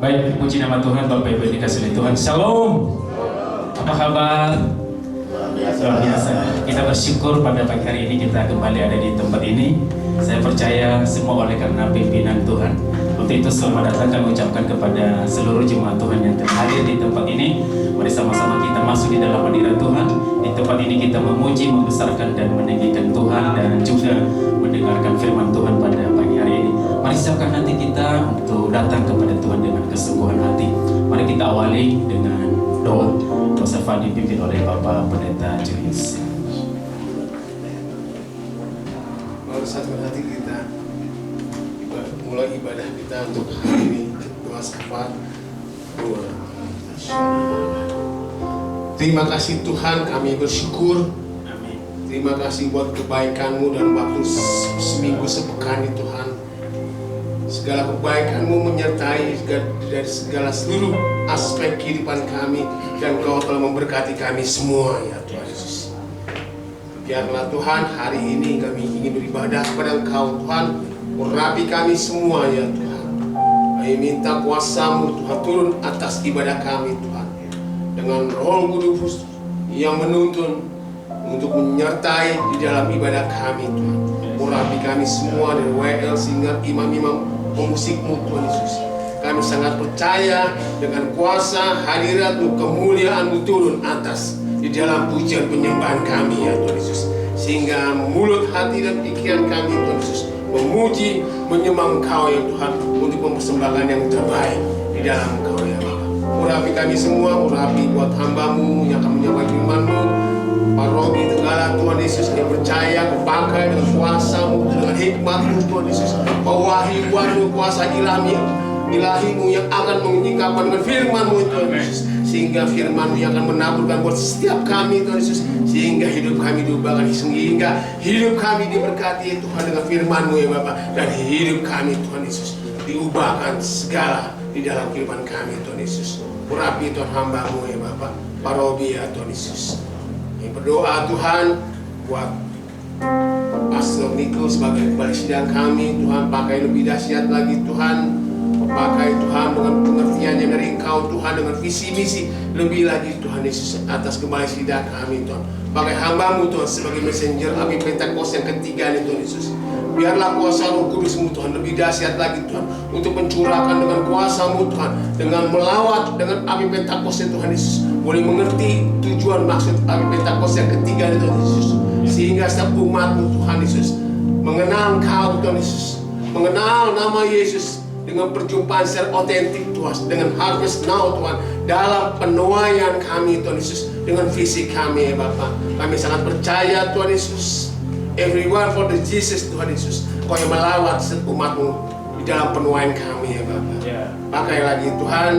Baik, puji nama Tuhan, Bapak Ibu dikasih oleh Tuhan. Shalom. Apa kabar? Luar biasa. Kita bersyukur pada pagi hari ini kita kembali ada di tempat ini. Saya percaya semua oleh karena pimpinan Tuhan. Untuk itu selamat datang kami ucapkan kepada seluruh jemaat Tuhan yang hadir di tempat ini. Mari sama-sama kita masuk di dalam hadirat Tuhan. Di tempat ini kita memuji, membesarkan dan meninggikan Tuhan dan juga mendengarkan firman Tuhan pada pagi hari ini. Mari siapkan nanti kita untuk datang kepada Tuhan dengan kesungguhan hati. Mari kita awali dengan doa. Doa dipimpin oleh Bapak Pendeta Julius. Mari satu hati kita mulai ibadah kita untuk hari ini. Doa syafaat. Terima kasih Tuhan, kami bersyukur. Terima kasih buat kebaikan-Mu dan waktu seminggu sepekan ini Tuhan. Segala kebaikan-Mu menyertai dari segala seluruh aspek kehidupan kami, dan Kau telah memberkati kami semua ya Tuhan Yesus. Biarlah Tuhan hari ini kami ingin beribadah kepada Engkau Tuhan, urapi kami semua ya Tuhan. Kami minta kuasa-Mu Tuhan turun atas ibadah kami Tuhan, dengan Roh Kudus yang menuntun untuk menyertai di dalam ibadah kami Tuhan. Urapi kami semua dari WL sehingga imam-imam pemusik-Mu Tuhan Yesus. Kami sangat percaya dengan kuasa hadirat-Mu, kemuliaan-Mu turun atas di dalam pujian penyembahan kami ya Tuhan Yesus. Sehingga mulut, hati dan pikiran kami Tuhan Yesus memuji, menyembah Engkau ya Tuhan, untuk mempersembahkan yang terbaik di dalam Engkau ya Bapa. Urapi kami semua, urapi buat hamba-Mu yang akan menyampaikan firman-Mu. Pak Robi Tenggala Tuhan Yesus, yang percaya kepakai dengan kuasa-Mu, dengan hikmat-Mu Tuhan Yesus, pewahyuan-Mu, kuasa ilahi-Mu yang akan menyingkapkan dengan firman-Mu Tuhan Yesus, sehingga firman-Mu yang akan menaburkan buat setiap kami Tuhan Yesus, sehingga hidup kami diubahkan, sehingga hidup kami diberkati Tuhan dengan firman-Mu ya Bapa, dan hidup kami Tuhan Yesus diubahkan segala di dalam kehidupan kami Tuhan Yesus. Urapi Tuhan hamba-Mu ya Bapa, Pak Robi ya Tuhan Yesus. Berdoa Tuhan buat Pastor Niko sebagai kepala sidang kami Tuhan, pakai lebih dahsyat lagi Tuhan, pakai Tuhan dengan pengertiannya dari Engkau Tuhan, dengan visi misi lebih lagi Tuhan Yesus atas kepala sidang kami Tuhan. Pakai hamba-Mu Tuhan sebagai messenger api Pentakos yang ketiga nih Tuhan Yesus. Biarlah kuasa Roh Kudus-Mu Tuhan lebih dahsyat lagi Tuhan, untuk mencurahkan dengan kuasa-Mu Tuhan, dengan melawat dengan api Pentakos ya Tuhan Yesus, boleh mengerti tujuan maksud api Pentakos yang ketiga Tuhan Yesus, sehingga setiap umat-Mu Tuhan Yesus mengenal Engkau Tuhan Yesus, mengenal nama Yesus dengan perjumpaan secara otentik Tuhan, dengan harvest now Tuhan, dalam penuaian kami Tuhan Yesus, dengan visi kami ya Bapa. Kami sangat percaya Tuhan Yesus, everyone for the Jesus Tuhan Yesus, Kau yang melawat umat-Mu di dalam penuaian kami ya Bapa. Pakai lagi Tuhan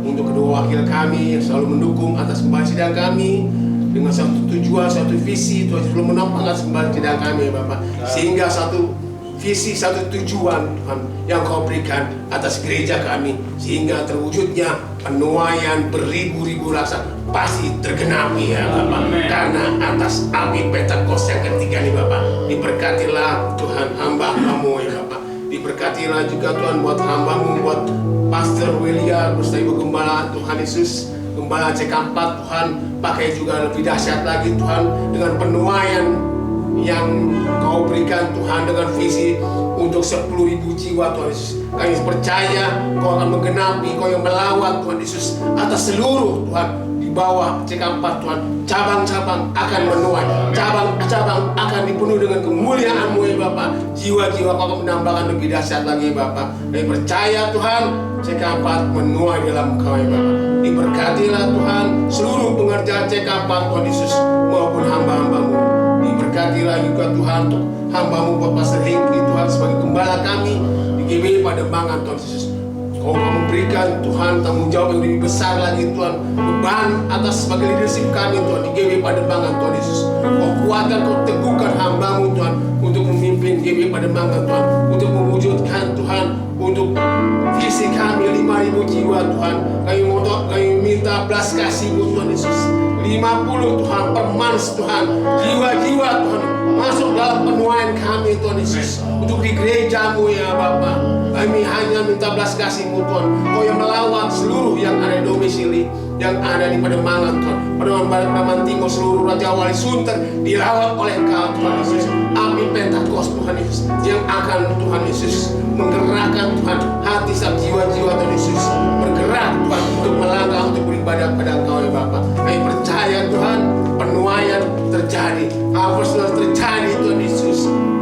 untuk kedua wakil kami yang selalu mendukung atas kembali sidang kami, dengan satu tujuan, satu visi Tuhan, selalu menopang atas kembali sidang kami ya Bapa, sehingga satu visi, satu tujuan Tuhan yang Kau berikan atas gereja kami, sehingga terwujudnya penuaian beribu-ribu rasa pasti tergenapi ya Bapak, karena atas api Pentakos yang ketiga nih Bapak. Diberkatilah Tuhan hamba-Mu ya Bapak, diberkatilah juga Tuhan buat hamba-Mu, buat Pastor William beserta Ibu Gembala Tuhan Yesus, Gembala C4 Tuhan, pakai juga lebih dahsyat lagi Tuhan, dengan penuaian yang Kau berikan Tuhan, dengan visi untuk 10.000 jiwa Tuhan Yesus. Kami percaya Kau akan menggenapi, Kau yang melawat Tuhan Yesus atas seluruh Tuhan di bawah C4 Tuhan. Cabang-cabang akan menuai, cabang-cabang akan dipenuhi dengan kemuliaan-Mu ya Bapak. Jiwa-jiwa Kau akan menambahkan lebih dahsyat lagi ya Bapak. Kami percaya Tuhan C4 menuai dalam Kau ya Bapak. Diberkatilah Tuhan seluruh pengerjaan C4 Tuhan Yesus maupun hamba-hamba-Mu. Diberkatilah juga Tuhan untuk hamba-Mu buat Pastor Hengki Tuhan sebagai gembala kami di GBI Pademangan Tuhan Yesus. Kau memberikan Tuhan tanggung jawab yang lebih besar lagi Tuhan, beban atas sebagai leadership kami Tuhan di GBI Pademangan Tuhan Yesus. Kau kuatkan, Kau teguhkan hamba-Mu Tuhan untuk memimpin GBI Pademangan Tuhan, untuk mewujudkan Tuhan untuk visi kami 5.000 jiwa Tuhan. Kami minta belas kasih-Mu Tuhan Yesus, 50 Tuhan per month Tuhan, jiwa-jiwa Tuhan masuk dalam penuaian pelayan kami Tuhan Yesus. Untuk di gerejamu ya Bapa, kami hanya minta belas kasih-Mu Tuhan. Kau yang melawat seluruh yang ada di domisili, yang ada di Pademangan Tuhan, Pademangan Barat, Pademangan Timur, seluruh Raja Wali Sunter dilawat oleh Engkau Tuhan Yesus. Api Pentakosta Tuhan Yesus yang akan Tuhan Yesus menggerakkan Tuhan hati setiap jiwa-jiwa Tuhan Yesus bergerak Tuhan untuk melangkah, untuk beribadah pada Engkau ya Bapa. Kami percaya Tuhan penuaian terjadi, apa sudah terjadi Tuhan Yesus.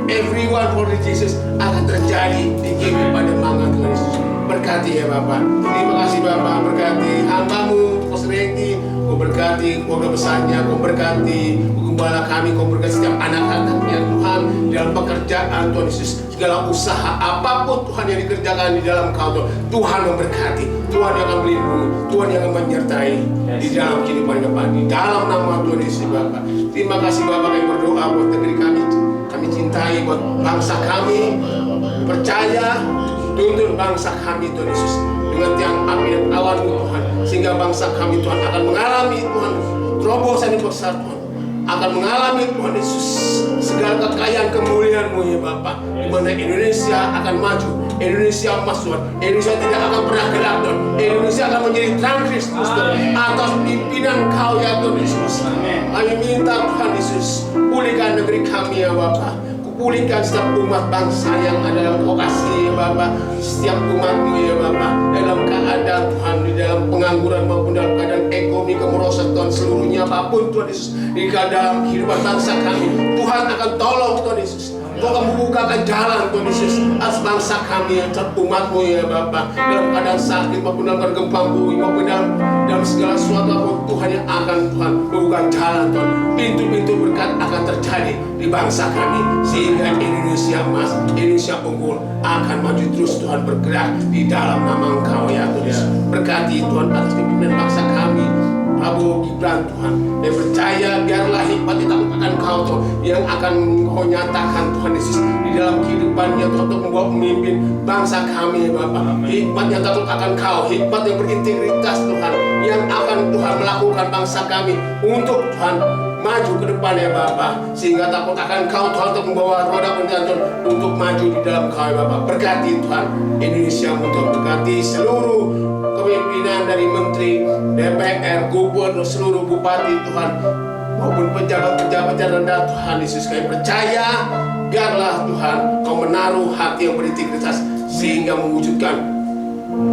Everyone for Jesus akan terjadi di GP Pademangan Tuhan Yesus. Berkati ya Bapa. Terima kasih Bapa, berkati hamba-Mu Pastor Regi, Kau berkati keluarga besarnya, Kau berkati gembala kami, Kau berkati setiap anak-anaknya Tuhan dalam pekerjaan Tuhan Yesus. Segala usaha apapun Tuhan yang dikerjakan di dalam Kau Tuhan memberkati, Tuhan yang akan melindungi, Tuhan yang akan menyertai di dalam kehidupan depan, di dalam nama Tuhan Yesus Bapa. Terima kasih Bapa, kami berdoa buat negeri kami, kami cintai buat bangsa kami, percaya tuntun bangsa kami Tuhan Yesus dengan tiang api dan awan-Mu Tuhan, sehingga bangsa kami Tuhan akan mengalami Tuhan terobosan yang besar Tuhan, akan mengalami Tuhan Yesus segala kekayaan kemuliaan-Mu ya Bapa, di mana Indonesia akan maju, Indonesia emas Tuhan, Indonesia tidak akan pernah gelap Tuhan, Indonesia akan menjadi terang Kristus Tuhan atas pimpinan Kau ya Tuhan Yesus. Kami minta Tuhan Yesus pulihkan negeri kami ya Bapa, pulihkan setiap umat bangsa yang ada dalam Kau kasih ya Bapa, setiap umat-Mu ya Bapa, dalam keadaan Tuhan, di dalam pengangguran maupun dalam keadaan ekonomi kemerosotan Tuhan, seluruhnya apapun Tuhan Yesus, di dalam kehidupan bangsa kami Tuhan akan tolong Tuhan Yesus. Kau akan membukakan jalan Tuhan Yesus atas bangsa kami yang umat-Mu ya Bapa, dalam keadaan sakit maupun dalam keadaan gempa bumi maupun dalam segala sesuatu apapun Tuhan yang akan Tuhan membuka jalan Tuhan, pintu-pintu berkat akan terjadi di bangsa kami, sehingga Indonesia emas, Indonesia unggul akan maju terus Tuhan, bergerak di dalam nama Engkau ya Tuhan Yesus. Berkati Tuhan atas pimpinan bangsa kami Prabowo Gibran Tuhan, yang percaya biarlah hikmat ditakutkan Kau Tuhan, yang akan Kau nyatakan Tuhan Yesus di dalam kehidupannya Tuhan, untuk membawa pemimpin bangsa kami ya Bapa. Hikmat yang takut akan Kau, hikmat yang berintegritas Tuhan, yang akan Tuhan melakukan bangsa kami untuk Tuhan maju ke depan ya Bapa, sehingga takut akan Kau Tuhan, untuk membawa roda pemerintahan Tuhan untuk maju di dalam Kau ya Bapa. Berkati Tuhan Indonesia Tuhan, berkati seluruh kepemimpinan dari Menteri, DPR, Gubernur, seluruh Bupati Tuhan, maupun pejabat-pejabat yang rendah Tuhan Yesus. Kami percaya biarlah Tuhan Kau menaruh hati yang berintegritas, sehingga mewujudkan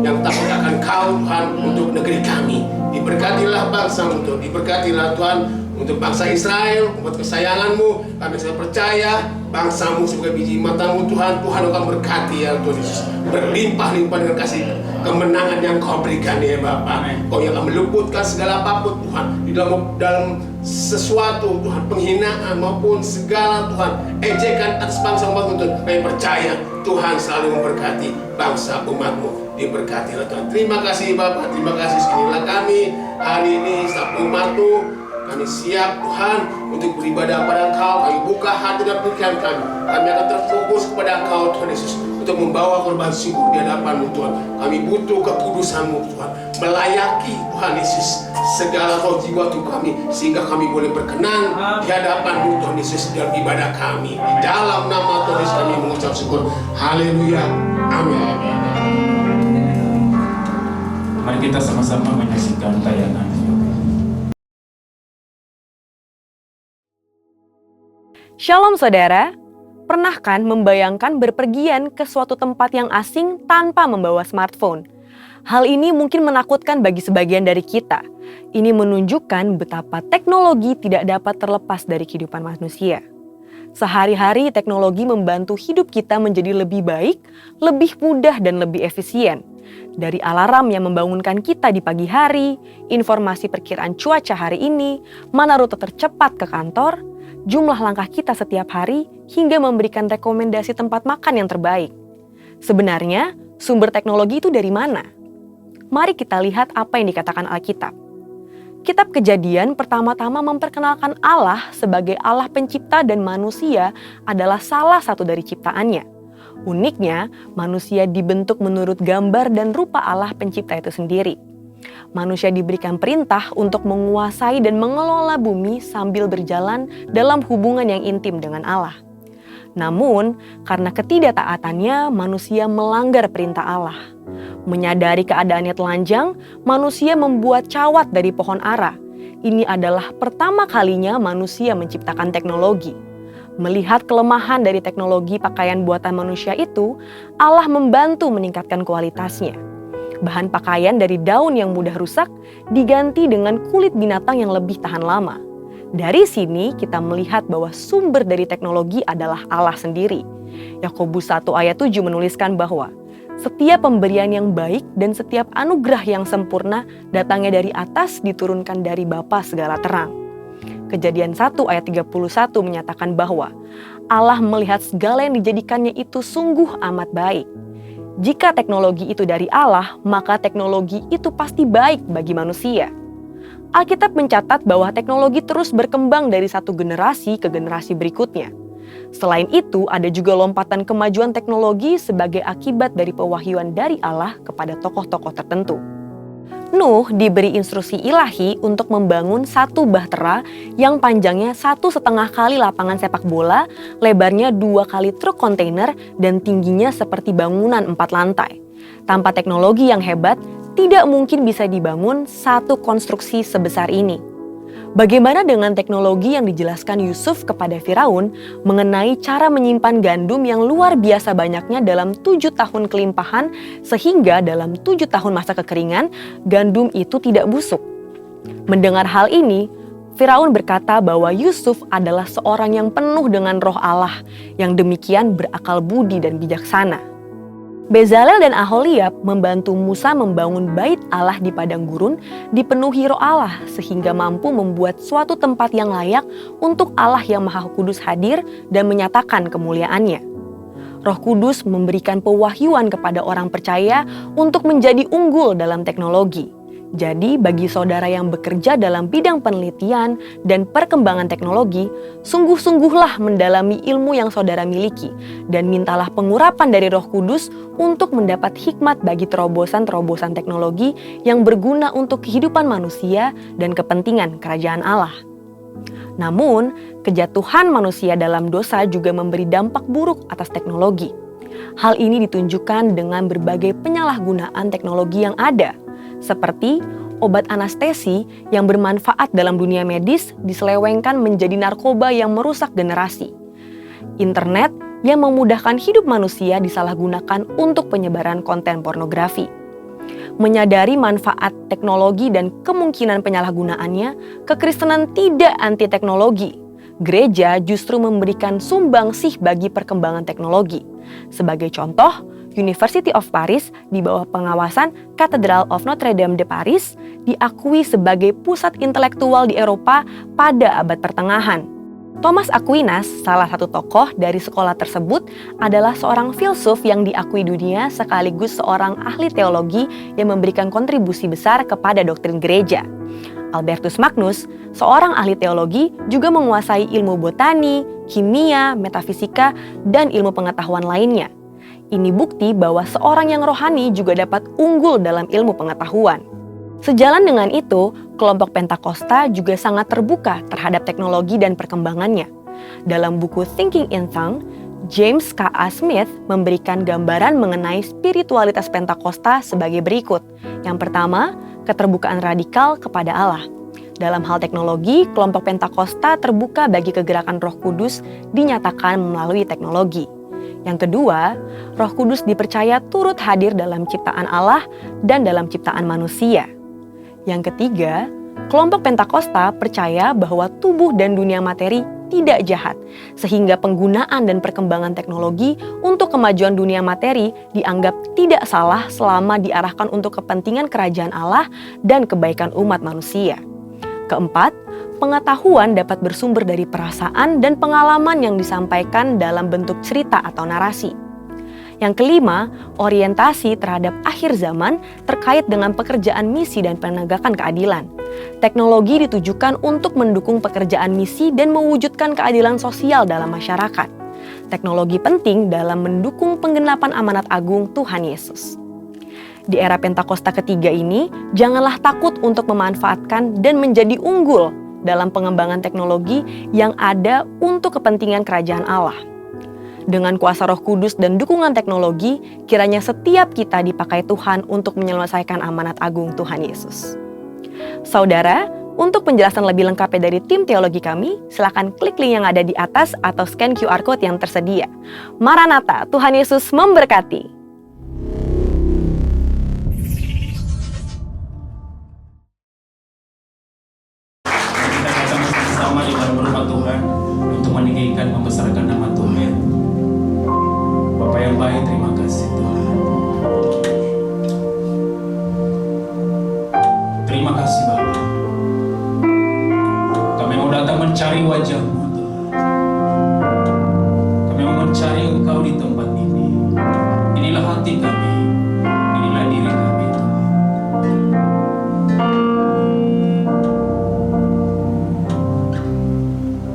yang takut akan Kau Tuhan untuk negeri kami. Diberkatilah bangsa-Mu Tuhan, diberkatilah Tuhan untuk bangsa Israel, buat kesayangan-Mu. Kami sangat percaya bangsa-Mu sebagai biji mata-Mu Tuhan, Tuhan akan berkati ya Tuhan Yesus, berlimpah-limpah dengan kasih kemenangan yang Kau berikan ya Bapa. Kau yang akan meluputkan segala apapun Tuhan di dalam sesuatu Tuhan, penghinaan maupun segala Tuhan ejekan atas bangsa umat-Mu Tuhan. Kami percaya Tuhan selalu memberkati bangsa umat-Mu. Diberkatilah Tuhan. Terima kasih Bapa, terima kasih sekalilah kami hari ini setiap umat-Mu. Kami siap Tuhan untuk beribadah pada Engkau. Kami buka hati dan pikiran kami. Kami akan terfokus kepada Engkau Tuhan Yesus, untuk membawa korban syukur di hadapan-Mu Tuhan. Kami butuh kekudusan-Mu Tuhan, melayaki Tuhan Yesus segala roh jiwa tubuh kami, sehingga kami boleh berkenan di hadapan-Mu Tuhan Yesus dalam ibadah kami. Di dalam nama Tuhan Yesus kami mengucap syukur. Haleluya. Amin. Mari kita sama-sama menyaksikan tayangan. Shalom saudara, pernah kan membayangkan berpergian ke suatu tempat yang asing tanpa membawa smartphone? Hal ini mungkin menakutkan bagi sebagian dari kita. Ini menunjukkan betapa teknologi tidak dapat terlepas dari kehidupan manusia. Sehari-hari teknologi membantu hidup kita menjadi lebih baik, lebih mudah dan lebih efisien. Dari alarm yang membangunkan kita di pagi hari, informasi perkiraan cuaca hari ini, mana rute tercepat ke kantor, jumlah langkah kita setiap hari, hingga memberikan rekomendasi tempat makan yang terbaik. Sebenarnya, sumber teknologi itu dari mana? Mari kita lihat apa yang dikatakan Alkitab. Kitab Kejadian pertama-tama memperkenalkan Allah sebagai Allah pencipta dan manusia adalah salah satu dari ciptaannya. Uniknya, manusia dibentuk menurut gambar dan rupa Allah pencipta itu sendiri. Manusia diberikan perintah untuk menguasai dan mengelola bumi sambil berjalan dalam hubungan yang intim dengan Allah. Namun, karena ketidaktaatannya, manusia melanggar perintah Allah. Menyadari keadaannya telanjang, manusia membuat cawat dari pohon ara. Ini adalah pertama kalinya manusia menciptakan teknologi. Melihat kelemahan dari teknologi pakaian buatan manusia itu, Allah membantu meningkatkan kualitasnya. Bahan pakaian dari daun yang mudah rusak diganti dengan kulit binatang yang lebih tahan lama. Dari sini kita melihat bahwa sumber dari teknologi adalah Allah sendiri. Yakobus 1 ayat 7 menuliskan bahwa setiap pemberian yang baik dan setiap anugerah yang sempurna datangnya dari atas, diturunkan dari Bapa segala terang. Kejadian 1 ayat 31 menyatakan bahwa Allah melihat segala yang dijadikannya itu sungguh amat baik. Jika teknologi itu dari Allah, maka teknologi itu pasti baik bagi manusia. Alkitab mencatat bahwa teknologi terus berkembang dari satu generasi ke generasi berikutnya. Selain itu, ada juga lompatan kemajuan teknologi sebagai akibat dari pewahyuan dari Allah kepada tokoh-tokoh tertentu. Nuh diberi instruksi ilahi untuk membangun satu bahtera yang panjangnya 1,5 kali lapangan sepak bola, lebarnya 2 kali truk kontainer, dan tingginya seperti bangunan 4 lantai. Tanpa teknologi yang hebat, tidak mungkin bisa dibangun satu konstruksi sebesar ini. Bagaimana dengan teknologi yang dijelaskan Yusuf kepada Firaun mengenai cara menyimpan gandum yang luar biasa banyaknya dalam 7 tahun kelimpahan, sehingga dalam 7 tahun masa kekeringan, gandum itu tidak busuk? Mendengar hal ini, Firaun berkata bahwa Yusuf adalah seorang yang penuh dengan roh Allah, yang demikian berakal budi dan bijaksana. Bezalel dan Aholiab membantu Musa membangun bait Allah di padang gurun dipenuhi roh Allah sehingga mampu membuat suatu tempat yang layak untuk Allah yang Maha Kudus hadir dan menyatakan kemuliaannya. Roh Kudus memberikan pewahyuan kepada orang percaya untuk menjadi unggul dalam teknologi. Jadi bagi saudara yang bekerja dalam bidang penelitian dan perkembangan teknologi, sungguh-sungguhlah mendalami ilmu yang saudara miliki dan mintalah pengurapan dari Roh Kudus untuk mendapat hikmat bagi terobosan-terobosan teknologi yang berguna untuk kehidupan manusia dan kepentingan kerajaan Allah. Namun, kejatuhan manusia dalam dosa juga memberi dampak buruk atas teknologi. Hal ini ditunjukkan dengan berbagai penyalahgunaan teknologi yang ada, seperti obat anestesi yang bermanfaat dalam dunia medis diselewengkan menjadi narkoba yang merusak generasi. Internet yang memudahkan hidup manusia disalahgunakan untuk penyebaran konten pornografi. Menyadari manfaat teknologi dan kemungkinan penyalahgunaannya, kekristenan tidak anti teknologi. Gereja justru memberikan sumbangsih bagi perkembangan teknologi. Sebagai contoh, University of Paris di bawah pengawasan Cathedral of Notre Dame de Paris diakui sebagai pusat intelektual di Eropa pada abad pertengahan. Thomas Aquinas, salah satu tokoh dari sekolah tersebut, adalah seorang filsuf yang diakui dunia sekaligus seorang ahli teologi yang memberikan kontribusi besar kepada doktrin gereja. Albertus Magnus, seorang ahli teologi, juga menguasai ilmu botani, kimia, metafisika, dan ilmu pengetahuan lainnya. Ini bukti bahwa seorang yang rohani juga dapat unggul dalam ilmu pengetahuan. Sejalan dengan itu, kelompok Pentakosta juga sangat terbuka terhadap teknologi dan perkembangannya. Dalam buku Thinking in Tongues, James K.A. Smith memberikan gambaran mengenai spiritualitas Pentakosta sebagai berikut. Yang pertama, keterbukaan radikal kepada Allah. Dalam hal teknologi, kelompok Pentakosta terbuka bagi kegerakan Roh Kudus dinyatakan melalui teknologi. Yang kedua, Roh Kudus dipercaya turut hadir dalam ciptaan Allah dan dalam ciptaan manusia. Yang ketiga, kelompok Pentakosta percaya bahwa tubuh dan dunia materi tidak jahat, sehingga penggunaan dan perkembangan teknologi untuk kemajuan dunia materi dianggap tidak salah selama diarahkan untuk kepentingan kerajaan Allah dan kebaikan umat manusia. Keempat, pengetahuan dapat bersumber dari perasaan dan pengalaman yang disampaikan dalam bentuk cerita atau narasi. Yang kelima, orientasi terhadap akhir zaman terkait dengan pekerjaan misi dan penegakan keadilan. Teknologi ditujukan untuk mendukung pekerjaan misi dan mewujudkan keadilan sosial dalam masyarakat. Teknologi penting dalam mendukung penggenapan amanat agung Tuhan Yesus. Di era Pentakosta ketiga ini, janganlah takut untuk memanfaatkan dan menjadi unggul dalam pengembangan teknologi yang ada untuk kepentingan kerajaan Allah. Dengan kuasa Roh Kudus dan dukungan teknologi, kiranya setiap kita dipakai Tuhan untuk menyelesaikan amanat agung Tuhan Yesus. Saudara, untuk penjelasan lebih lengkapnya dari tim teologi kami, silakan klik link yang ada di atas atau scan QR Code yang tersedia. Maranatha, Tuhan Yesus memberkati. Kita datang bersama di dalam rumah Tuhan untuk meninggikan, membesarkan nama Tuhan. Bapak yang baik, terima kasih Tuhan. Terima kasih Bapak. Kami mau datang mencari wajah-Mu Tuhan. Kami mau mencari Engkau di tempat ini. Inilah hati kami. Inilah diri kami Tuhan.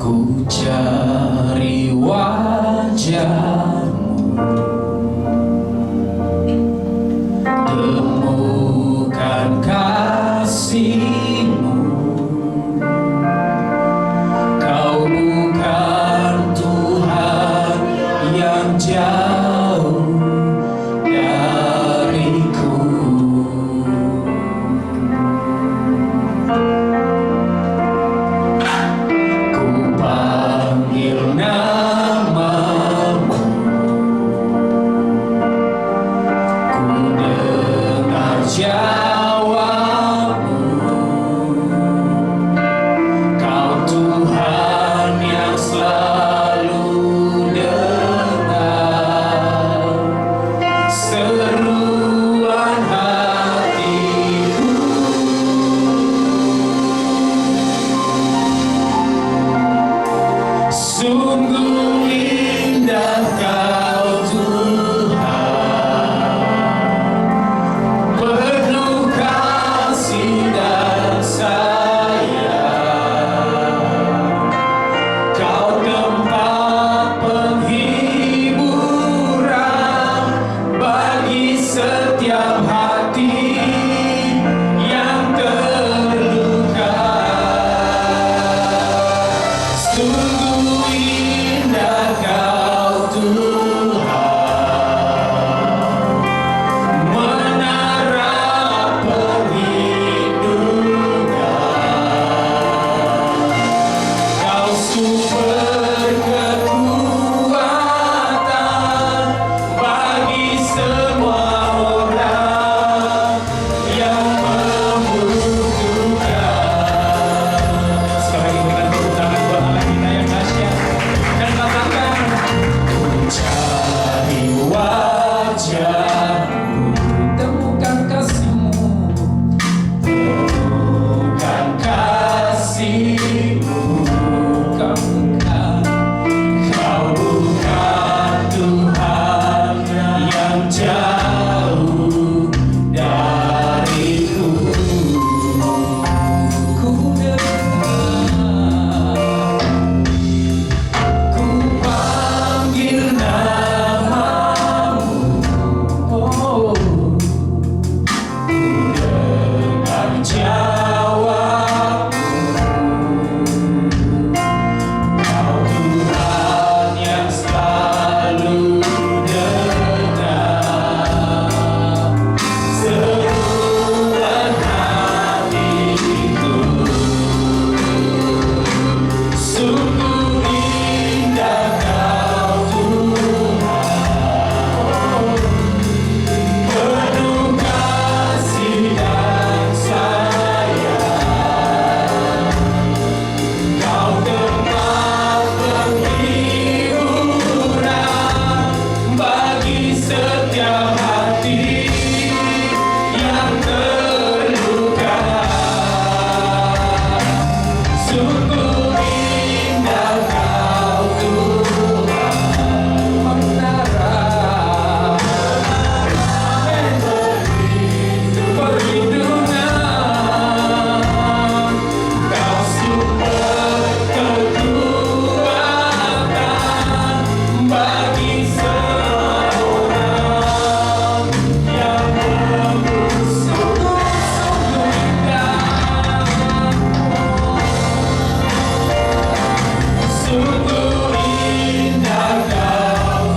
Ku cari wajah-Mu, temukan kasih-Mu. Kau bukan Tuhan yang jauh dariku. Ku panggil nama-Mu, ku dengar jawab-Mu. Kau Tuhan yang selalu dengar seruan hatiku. Sungguh indah Kau Tuhan, penuh kasih dan sayang. Kau tempat penghiburan bagi setiap hati yang terluka. Sungguh indah Kau Tuhan, menara perlindungan. Kau sumber kekuatan bagi semua orang yang membutuhkan. Sekali lagi berikan tepuk tangan buat Allah kita yang dahsyat dan katakan, ku cari wajah-Mu, temukan kasih-Mu, temukan kasih-Mu. Kau bukan Tuhan yang jauh dariku. Ku dengar, ku panggil nama-Mu, oh, ku dengar jawab-Mu. Kau Tuhan yang selalu dengar seruan hatiku. Sungguh indah Kau Tuhan, penuh kasih dan sayang. Kau tempat penghiburan bagi setiap hati yang terluka. Sungguh indah Kau Tuhan, menara perlindungan. Kau sumber kekuatan bagi semua orang yang membutuhkan. Sungguh indah, sungguh indah Kau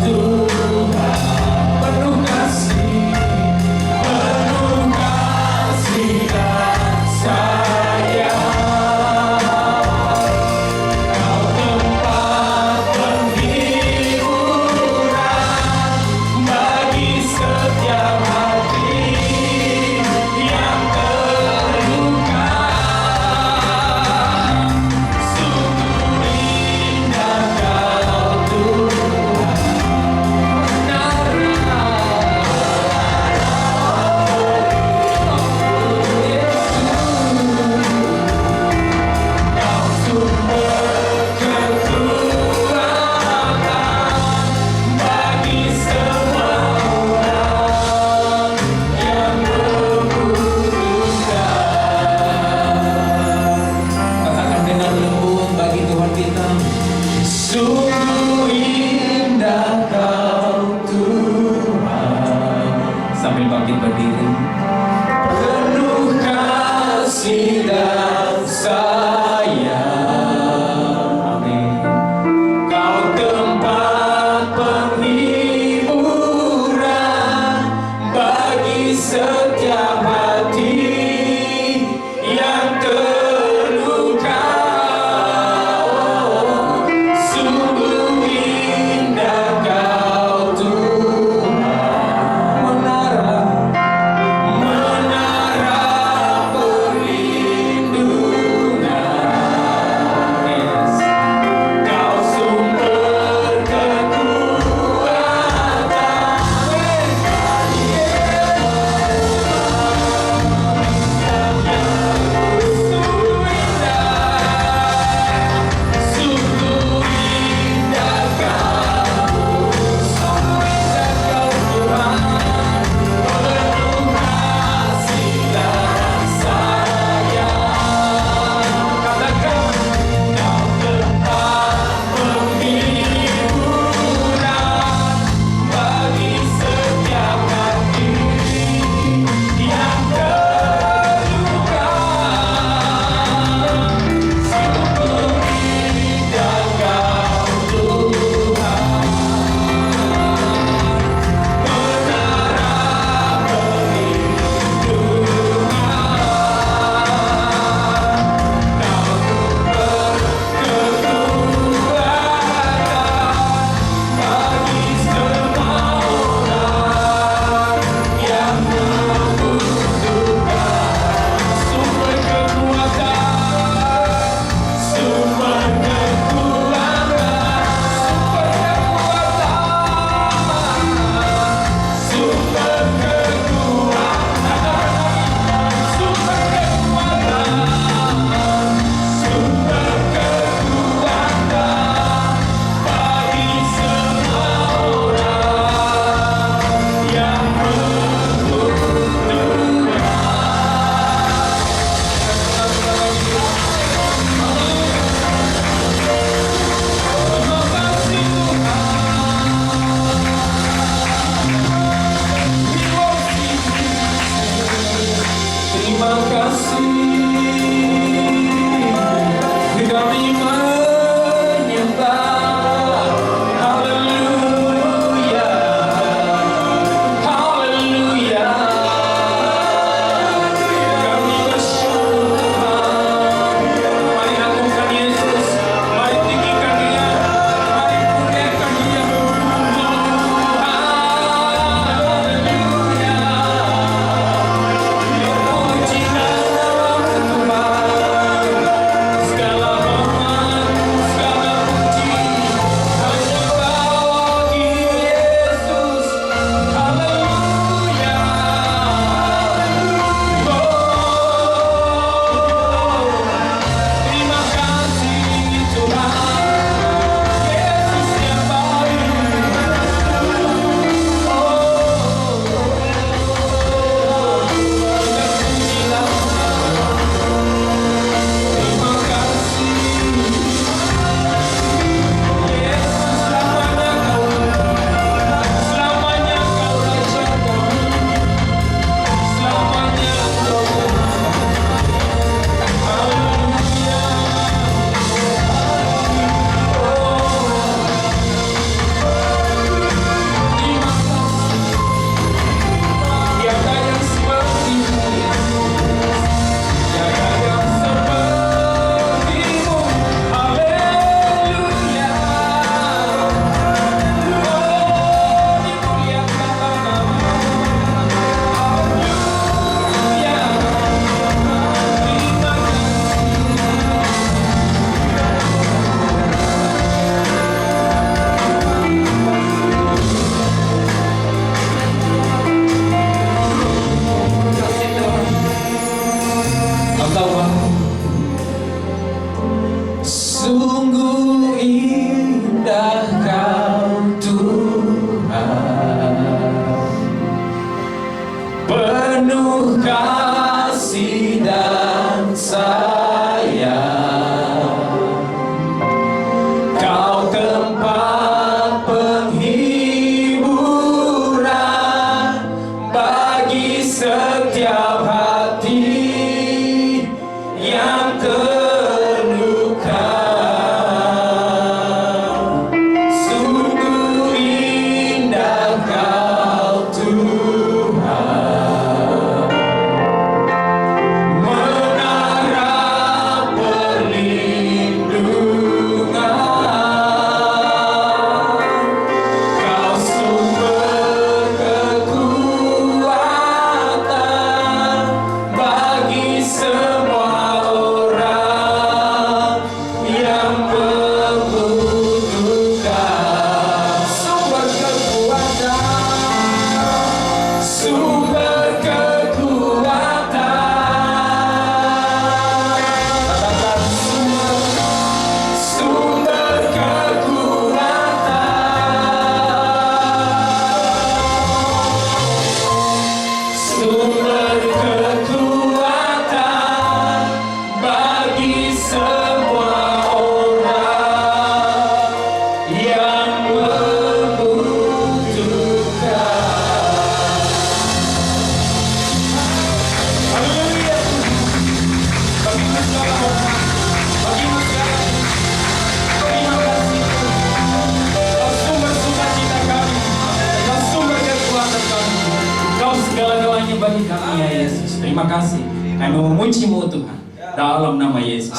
terima kasih. Kami memuji-Mu Tuhan. Dalam nama Yesus.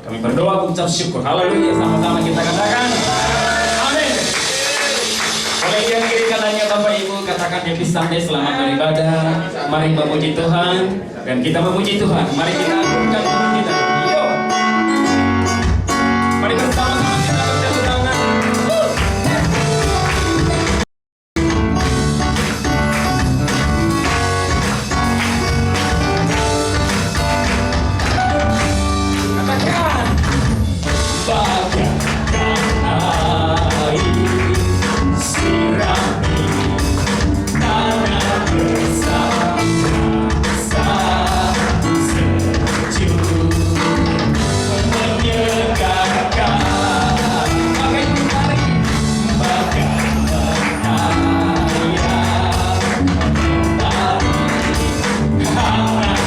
Kami berdoa mengucap syukur. Haleluya. Sama-sama kita katakan. Amin. Oleh yang kiri kanannya Bapak Ibu katakan happy Sunday, selamat beribadah. Mari memuji Tuhan dan kita memuji Tuhan. Mari kita agungkan Tuhan kita. Yo. Mari bersama-sama kita bertepuk tangan. Katakan. Bagaikan air sirami tanah bersama sejuk menyegarkan bagai mentari bagai cahaya mentari hangat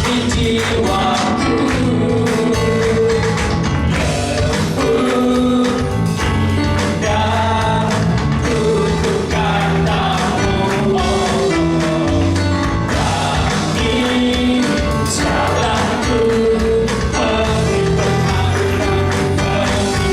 di jiwaku lembut indah untuk katamu kami jalanku beri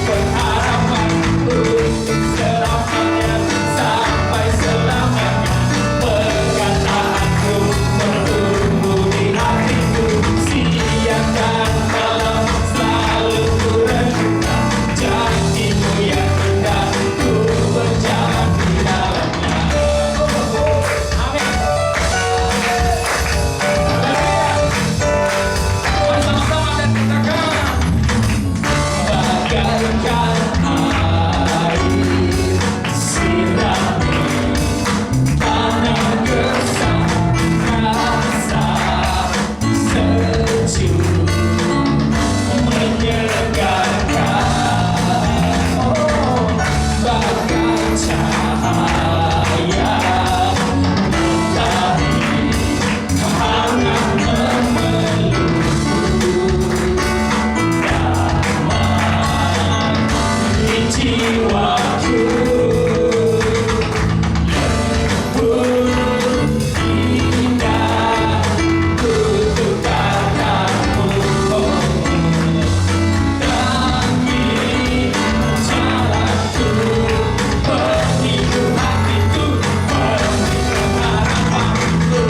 pengharapan untuk selamanya sampai selamanya perkataanku bertumbuh di hatiku siang dan malam selalu ku renungkan janjimu yang indah ku berjalan di dalamnya. Amin. Mari sama-sama dan katakan bagaikan air sirami tanah gersang rasa sejuk menyegarkan bagai cahaya mentari hangat memeluk damai di jiwaku lembut indah untuk katamu kami jalanku penuh hatiku penuh harapan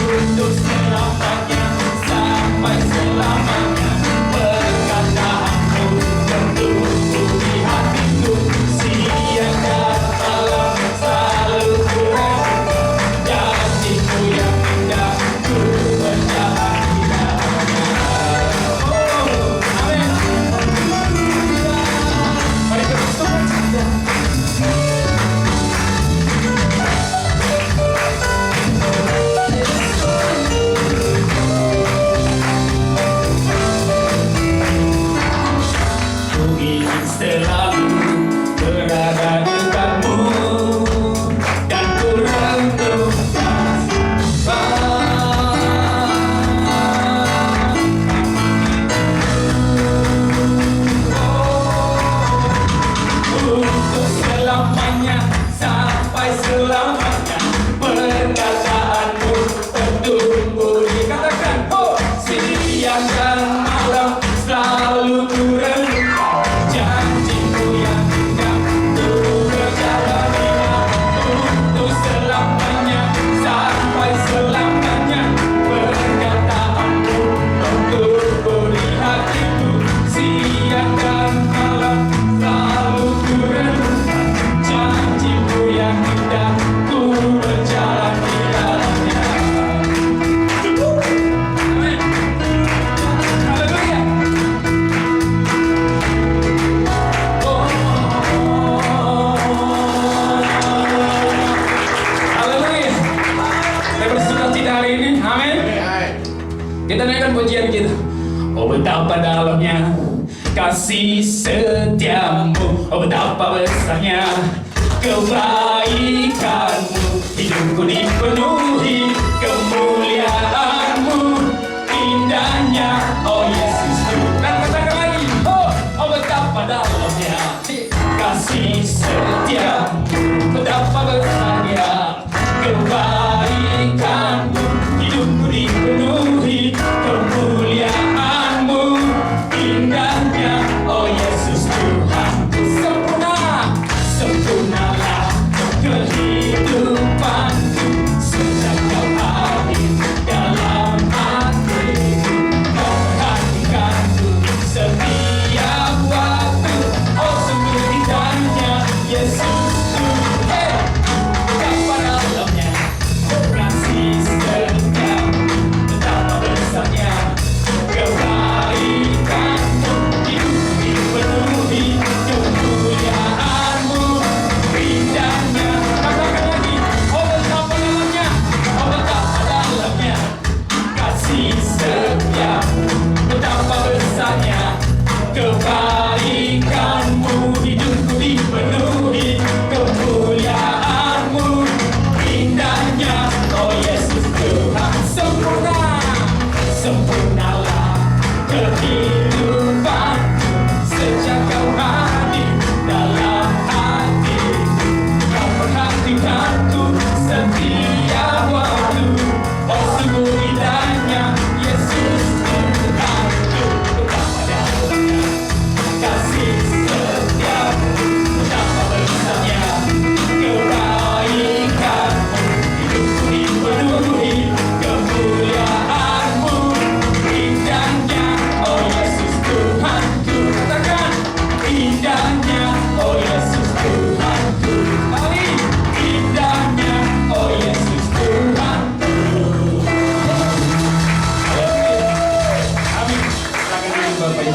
untuk selamanya sampai selamanya perkataanmu bertumbuh di hatiku siang dan malam selalu ku renungkan janjimu yang indah ku berjalan di dalamnya. Amin. Mari kita bersama. Ku ingin selalu berada dekatmu dan ku renungkan untuk selamanya sampai selamanya perkataanmu bertumbuh dikatakan siang dan malam selalu ku renungkan janjimu yang indah ku berjalan untuk selamanya sampai selamanya perkataanmu bertumbuh di hatiku siang dan malam selalu ku renungkan janjimu yang indah ku berjalan di dalamnya. Amin. Haleluya. Haleluya. Saya bersuka cita hari ini. Amin. Kita naikkan pujian kita. Oh betapa dalamnya kasih setiamu, oh betapa besarnya kebaikanmu, hidupku dipenuhi kemuliaanmu, indahnya oh Yesusku. Dan katakan lagi, oh betapa dalamnya kasih setiamu,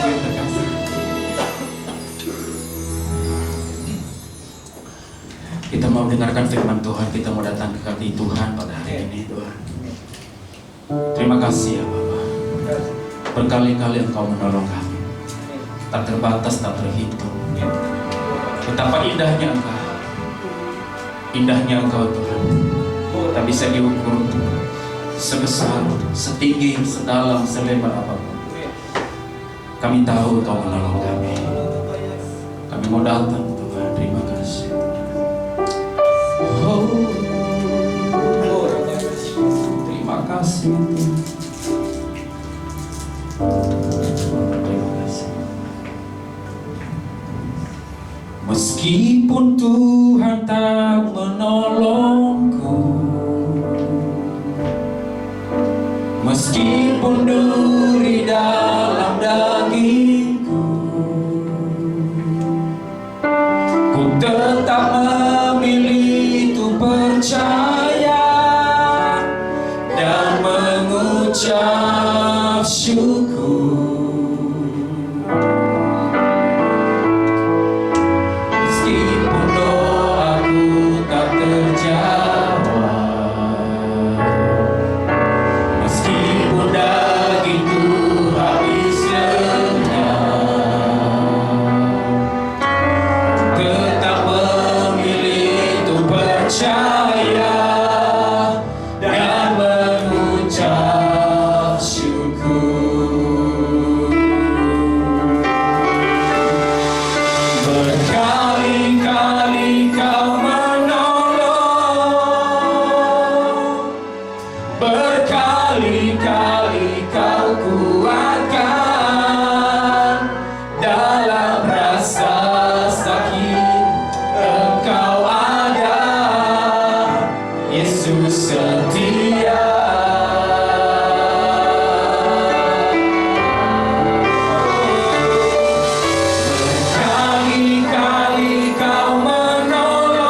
yang terkasih. Kita mau dengarkan firman Tuhan, kita mau datang ke kaki Tuhan pada hari ini Tuhan. Terima kasih ya Bapa. Berkali-kali Engkau menolong kami. Tak terbatas, tak terhitung. Betapa indahnya Engkau. Indahnya Engkau Tuhan. Tak bisa diukur, sebesar, setinggi, sedalam, selebar apapun. Kami tahu Engkau menolong kami. Kami mau datang Tuhan. Terima kasih. Oh, terima kasih. Terima kasih. Meskipun Tuhan tak menolongku, meskipun duri dalam dagingku, ku tetap memilih untuk percaya dan mengucap syukur. Meskipun doaku tak terjawab, meskipun dagingku habis lenyap, tetap memilih untuk percaya dan mengucap syukur. Berkali-kali Kau menolong, berkali-kali Kau kuatkan. Dalam rasa sakit Engkau ada, Yesus setia. Berkali-kali Kau menolong,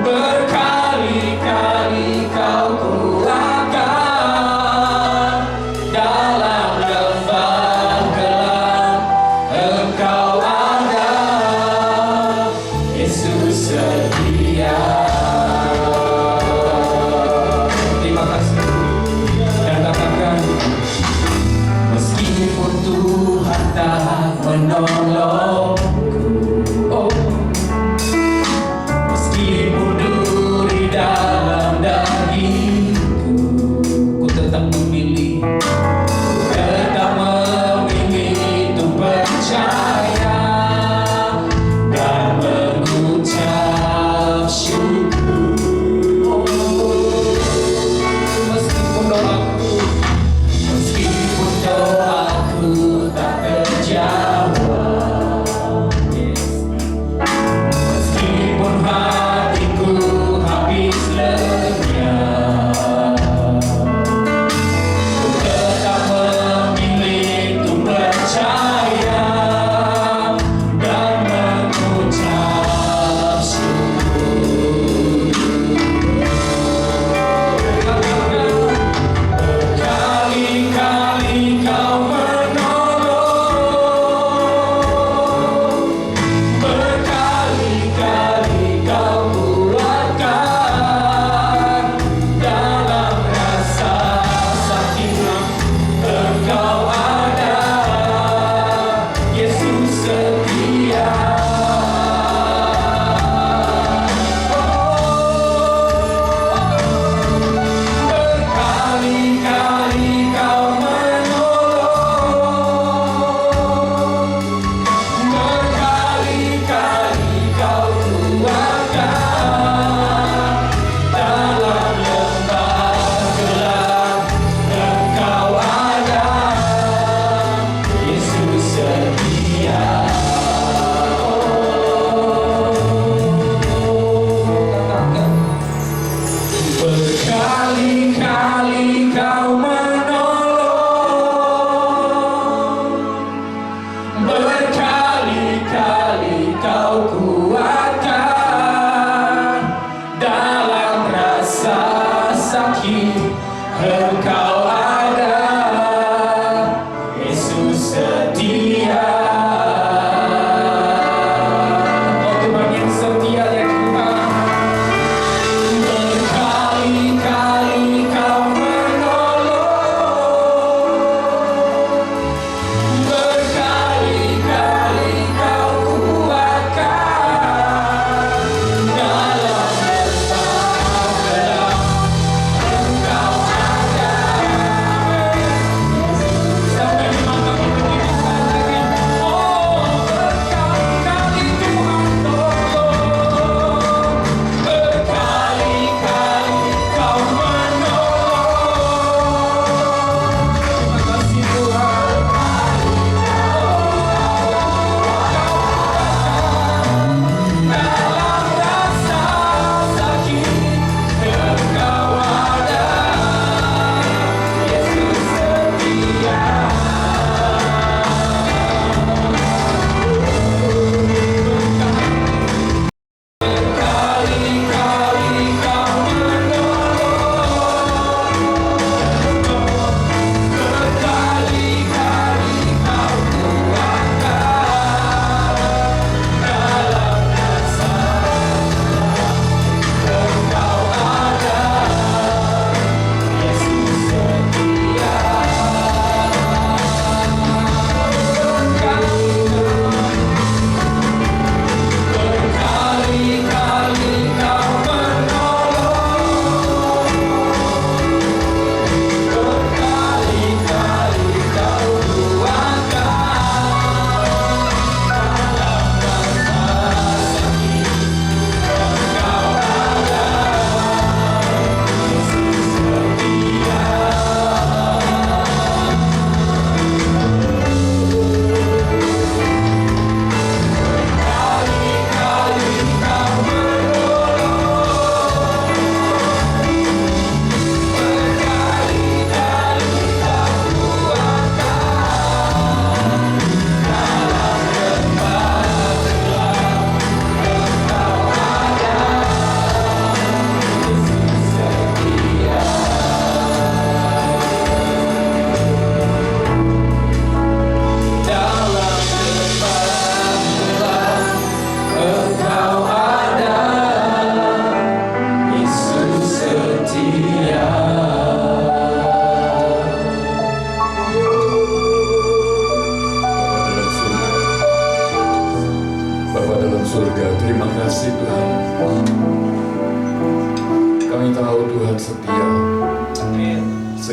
berkali-kali Kau kuatkan. Dalam lembah gelap Engkau ada, Yesus setia. Terima kasih. Dan katakan, meskipun Tuhan tak menolongku, oh, meskipun duri dalam dagingku, ku tetap memilih, untuk percaya dan mengucap syukur. Meskipun doaku tak terjawab,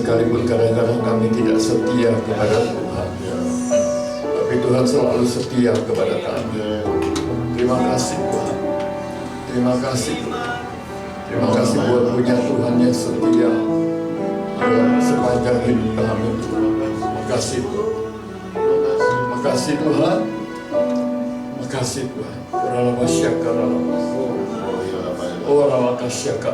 sekalipun kadang-kadang kami tidak setia kepada Tuhan, tapi Tuhan selalu setia kepada kami. Terima kasih Tuhan. Terima kasih Tuhan. Terima kasih buat punya Tuhan yang setia sepanjang hidup kami. Terima kasih Tuhan. Terima kasih Tuhan. Terima kasih Tuhan. Orang masyarakat, orang masyarakat,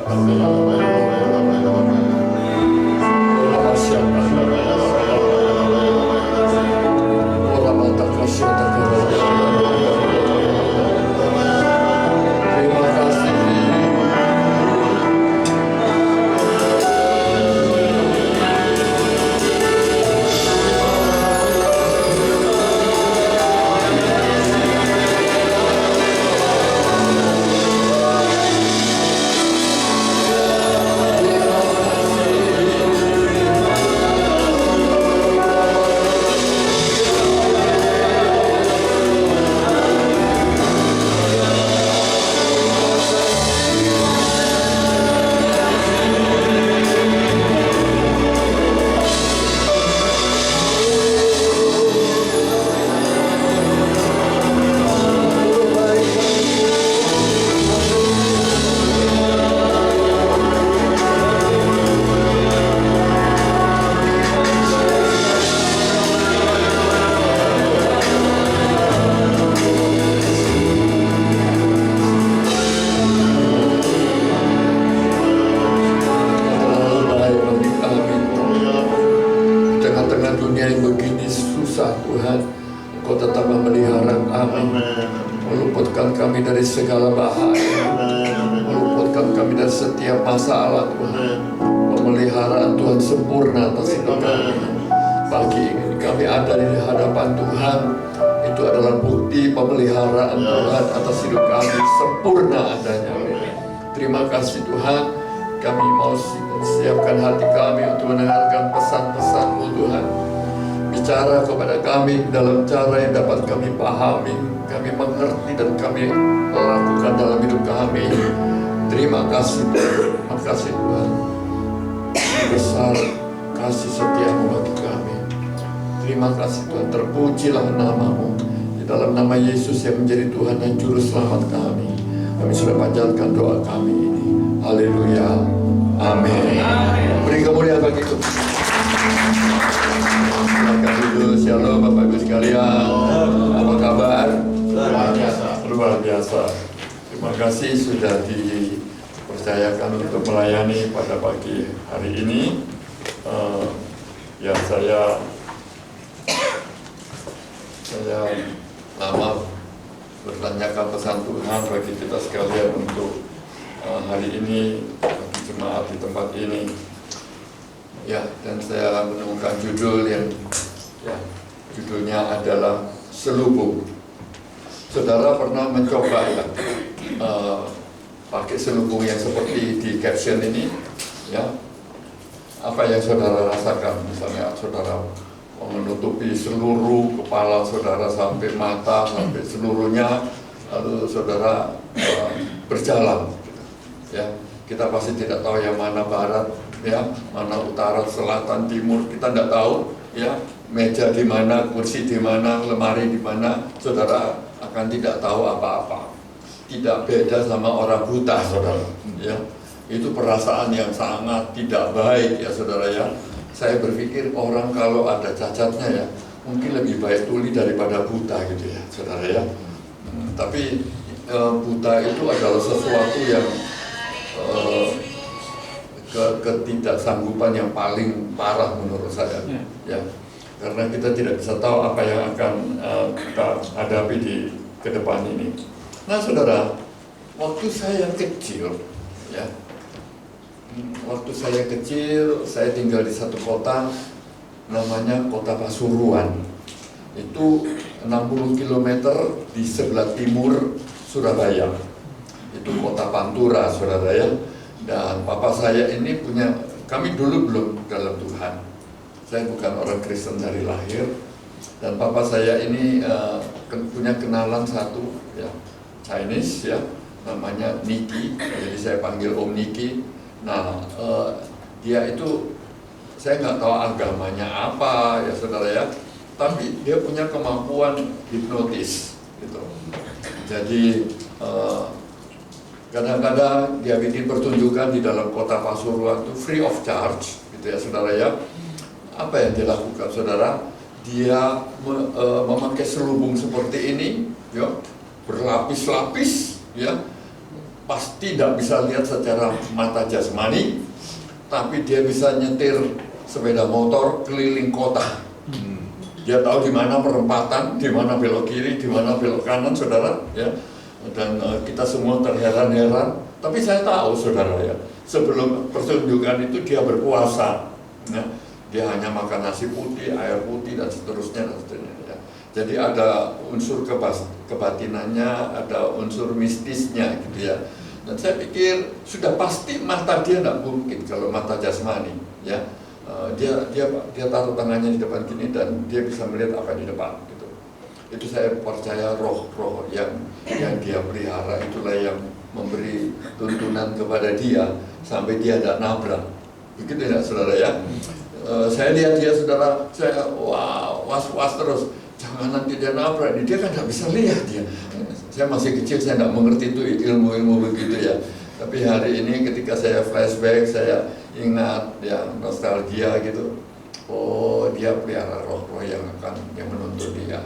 dari segala bahaya, meluputkan kami dari setiap masalah Tuhan. Pemeliharaan Tuhan sempurna atas hidup kami. Pagi ini kami ada di hadapan Tuhan, itu adalah bukti pemeliharaan Tuhan atas hidup kami, sempurna adanya. Terima kasih Tuhan, kami mau siapkan hati kami untuk mendengarkan pesan-pesan-Mu Tuhan. Bicara kepada kami dalam cara yang dapat kami pahami, kami mengerti dan kami lakukan dalam hidup kami. Terima kasih Tuhan. Terima kasih Tuhan. Besar kasih setia-Mu bagi kami. Terima kasih Tuhan. Terpujilah nama-Mu. Di dalam nama Yesus yang menjadi Tuhan dan Juru Selamat kami, kami sudah panjatkan doa kami ini. Haleluya. Amin. Beri kemuliaan bagi Tuhan. Silakan duduk. Shalom Bapak Ibu sekalian. Apa kabar? Luar biasa. Terima kasih sudah dipercayakan untuk melayani pada pagi hari ini. Ya saya lama bertanyakan pesan Tuhan bagi kita sekalian untuk hari ini, bagi jemaat di tempat ini. Ya, dan saya menemukan judul yang judulnya adalah selubung. Saudara pernah mencoba pakai selubung yang seperti di caption ini, ya? Apa yang saudara rasakan? Misalnya saudara menutupi seluruh kepala saudara sampai mata, sampai seluruhnya, lalu saudara berjalan. Ya, kita pasti tidak tahu yang mana barat, ya, mana utara, selatan, timur, kita tidak tahu, ya. Meja di mana, kursi di mana, lemari di mana, saudara akan tidak tahu apa-apa. Tidak beda sama orang buta, saudara. Ya, itu perasaan yang sangat tidak baik, ya, saudara, ya. Saya berpikir orang kalau ada cacatnya, ya, mungkin lebih baik tuli daripada buta, gitu, ya, saudara, ya. Tapi buta itu adalah sesuatu yang ketidaksanggupan yang paling parah menurut saya, ya. Karena kita tidak bisa tahu apa yang akan kita hadapi di ke depan ini. Nah, saudara, waktu saya kecil, ya, saya tinggal di satu kota namanya Kota Pasuruan. Itu 60 km di sebelah timur Surabaya. Itu Kota Pantura, saudara, ya. Dan papa saya ini kami dulu belum dalam Tuhan. Saya bukan orang Kristen dari lahir, dan papa saya ini punya kenalan satu, ya, Chinese, ya, namanya Niki, jadi saya panggil Om Niki. Nah, dia itu saya nggak tahu agamanya apa ya saudara ya, tapi dia punya kemampuan hipnotis gitu. Jadi kadang-kadang dia bikin pertunjukan di dalam kota Pasuruan itu free of charge gitu ya saudara ya. Apa yang dia lakukan saudara? Dia memakai selubung seperti ini ya, berlapis-lapis ya, pasti tidak bisa lihat secara mata jasmani, tapi dia bisa nyetir sepeda motor keliling kota. Dia tahu di mana perempatan, di mana belok kiri, di mana belok kanan, saudara ya. Dan kita semua terheran-heran. Tapi saya tahu saudara ya, sebelum pertunjukan itu dia berpuasa ya. Dia hanya makan nasi putih, air putih, dan seterusnya, ya. Jadi ada unsur kebatinannya, ada unsur mistisnya gitu ya. Dan saya pikir sudah pasti mata dia tidak mungkin kalau mata jasmani ya. Dia taruh tangannya di depan gini dan dia bisa melihat apa di depan gitu. Itu saya percaya roh-roh yang dia pelihara itulah yang memberi tuntunan kepada dia sampai dia tidak nabrak. Begitu ya saudara ya. Saya lihat dia saudara, saya was-was terus, jangan nanti dia nabrak, dia kan tidak bisa lihat dia. Saya masih kecil, saya tidak mengerti itu ilmu-ilmu begitu ya. Tapi hari ini ketika saya flashback, saya ingat ya, nostalgia gitu. Oh, dia pelihara roh-roh yang menuntut dia.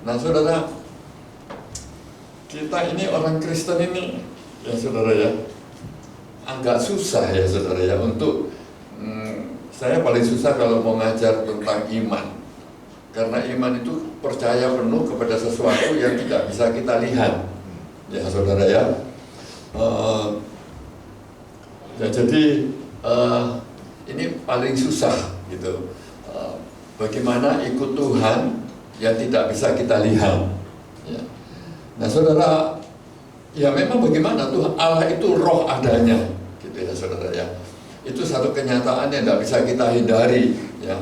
Nah saudara, kita ini orang Kristen ini ya saudara ya, agak susah ya saudara ya untuk saya paling susah kalau mau ngajar tentang iman, karena iman itu percaya penuh kepada sesuatu yang tidak bisa kita lihat ya saudara ya. Jadi ini paling susah gitu. Bagaimana ikut Tuhan yang tidak bisa kita lihat ya. Nah saudara, ya memang bagaimana Tuhan Allah itu roh adanya gitu ya saudara ya. Itu satu kenyataan yang tidak bisa kita hindari ya.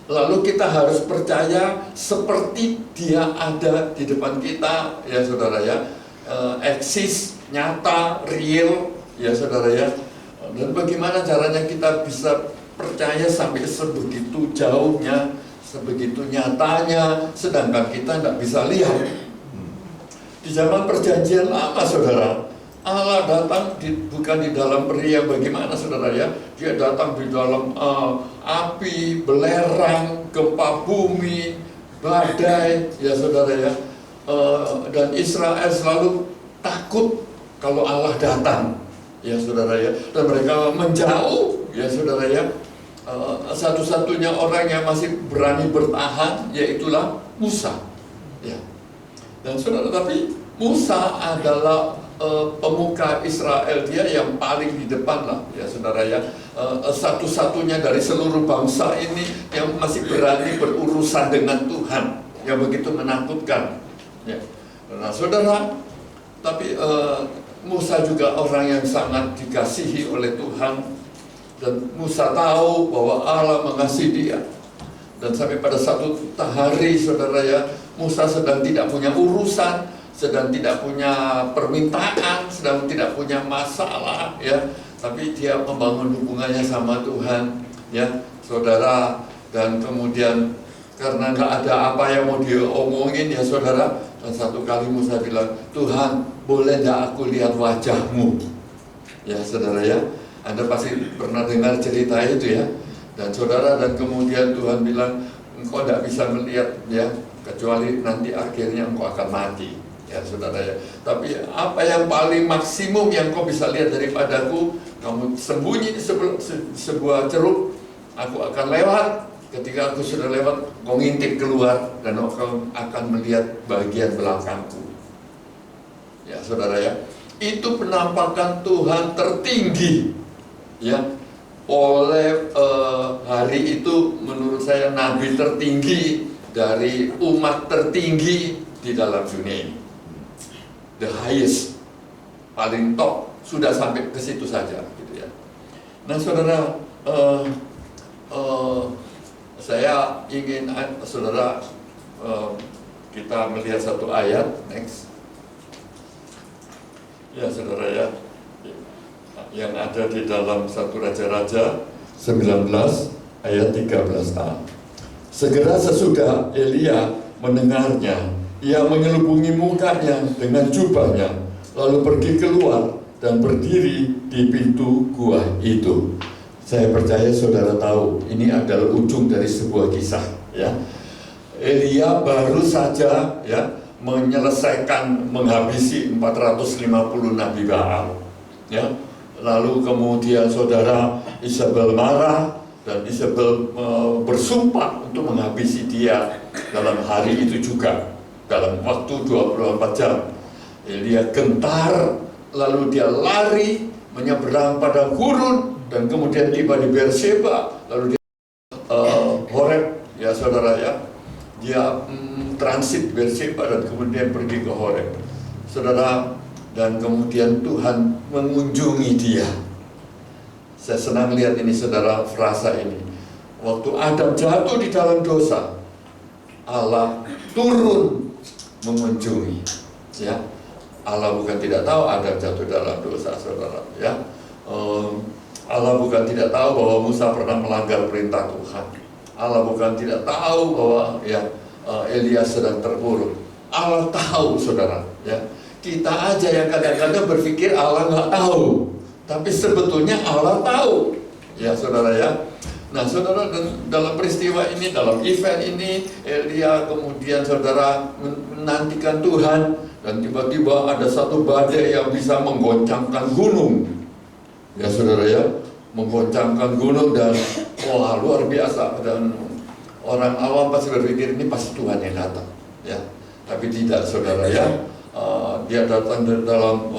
Lalu kita harus percaya seperti dia ada di depan kita ya saudara ya, eksis, nyata, real ya saudara ya. Dan bagaimana caranya kita bisa percaya sampai sebegitu jauhnya, sebegitu nyatanya, sedangkan kita tidak bisa lihat. Di zaman perjanjian lama saudara, Allah datang bukan di dalam peri yang bagaimana saudara ya. Dia datang di dalam api, belerang, gempa bumi, badai ya saudara ya. Dan Israel selalu takut kalau Allah datang ya saudara ya. Dan mereka menjauh ya saudara ya. Satu-satunya orang yang masih berani bertahan yaitulah Musa ya. Dan saudara, tapi Musa adalah pemuka Israel, dia yang paling di depan lah ya saudara ya. Satu-satunya dari seluruh bangsa ini yang masih berani berurusan dengan Tuhan, yang begitu menakutkan ya. Nah saudara, tapi Musa juga orang yang sangat dikasihi oleh Tuhan, dan Musa tahu bahwa Allah mengasihi dia. Dan sampai pada satu hari saudara ya, Musa sedang tidak punya urusan, sedang tidak punya permintaan, sedang tidak punya masalah ya, tapi dia membangun hubungannya sama Tuhan ya saudara. Dan kemudian karena nggak ada apa yang mau dia omongin ya saudara, dan satu kali Musa bilang, Tuhan boleh nggak aku lihat wajahmu ya saudara ya. Anda pasti pernah dengar cerita itu ya. Dan saudara, dan kemudian Tuhan bilang, engkau tidak bisa melihat ya, kecuali nanti akhirnya engkau akan mati ya saudara ya. Tapi apa yang paling maksimum yang kau bisa lihat daripadaku, kamu sembunyi di sebuah ceruk, aku akan lewat. Ketika aku sudah lewat, kau ngintip keluar dan kau akan melihat bagian belakangku ya saudara ya. Itu penampakan Tuhan tertinggi ya. Oleh hari itu menurut saya nabi tertinggi dari umat tertinggi di dalam dunia ini. The highest, paling top, sudah sampai ke situ saja gitu ya. Nah saudara, saya ingin saudara kita melihat satu ayat next ya saudara ya, yang ada di dalam 1 Raja-Raja 19 ayat 13a. Segera sesudah Elia mendengarnya, ia menyelubungi mukanya dengan jubahnya, lalu pergi keluar dan berdiri di pintu gua itu. Saya percaya saudara tahu, ini adalah ujung dari sebuah kisah, ya. Elia baru saja, ya, menyelesaikan menghabisi 450 nabi Baal, ya. Lalu kemudian saudara Isabel marah, dan Isabel bersumpah untuk menghabisi dia dalam hari itu juga, dalam waktu 24 jam. Elia gentar, lalu dia lari menyeberang pada gurun, dan kemudian tiba di Berseba, lalu dia Horeb, ya saudara, ya. Dia transit Berseba dan kemudian pergi ke Horeb, saudara, dan kemudian Tuhan mengunjungi dia. Saya senang lihat ini saudara, frasa ini. Waktu Adam jatuh di dalam dosa, Allah turun mengunjungi, ya. Allah bukan tidak tahu Adam jatuh dalam dosa, saudara, ya. Allah bukan tidak tahu bahwa Musa pernah melanggar perintah Tuhan. Allah bukan tidak tahu bahwa, ya, Elia sedang terpuruk. Allah tahu, saudara, ya. Kita aja yang kadang-kadang berpikir Allah nggak tahu, tapi sebetulnya Allah tahu, ya saudara, ya. Nah saudara, dalam peristiwa ini, dalam event ini, Elia kemudian saudara menantikan Tuhan, dan tiba-tiba ada satu badai yang bisa menggoncangkan gunung, ya saudara, ya, menggoncangkan gunung, dan wah, luar biasa. Dan orang awam pasti berpikir ini pasti Tuhan yang datang, ya. Tapi tidak, saudara, ya. Dia datang dari dalam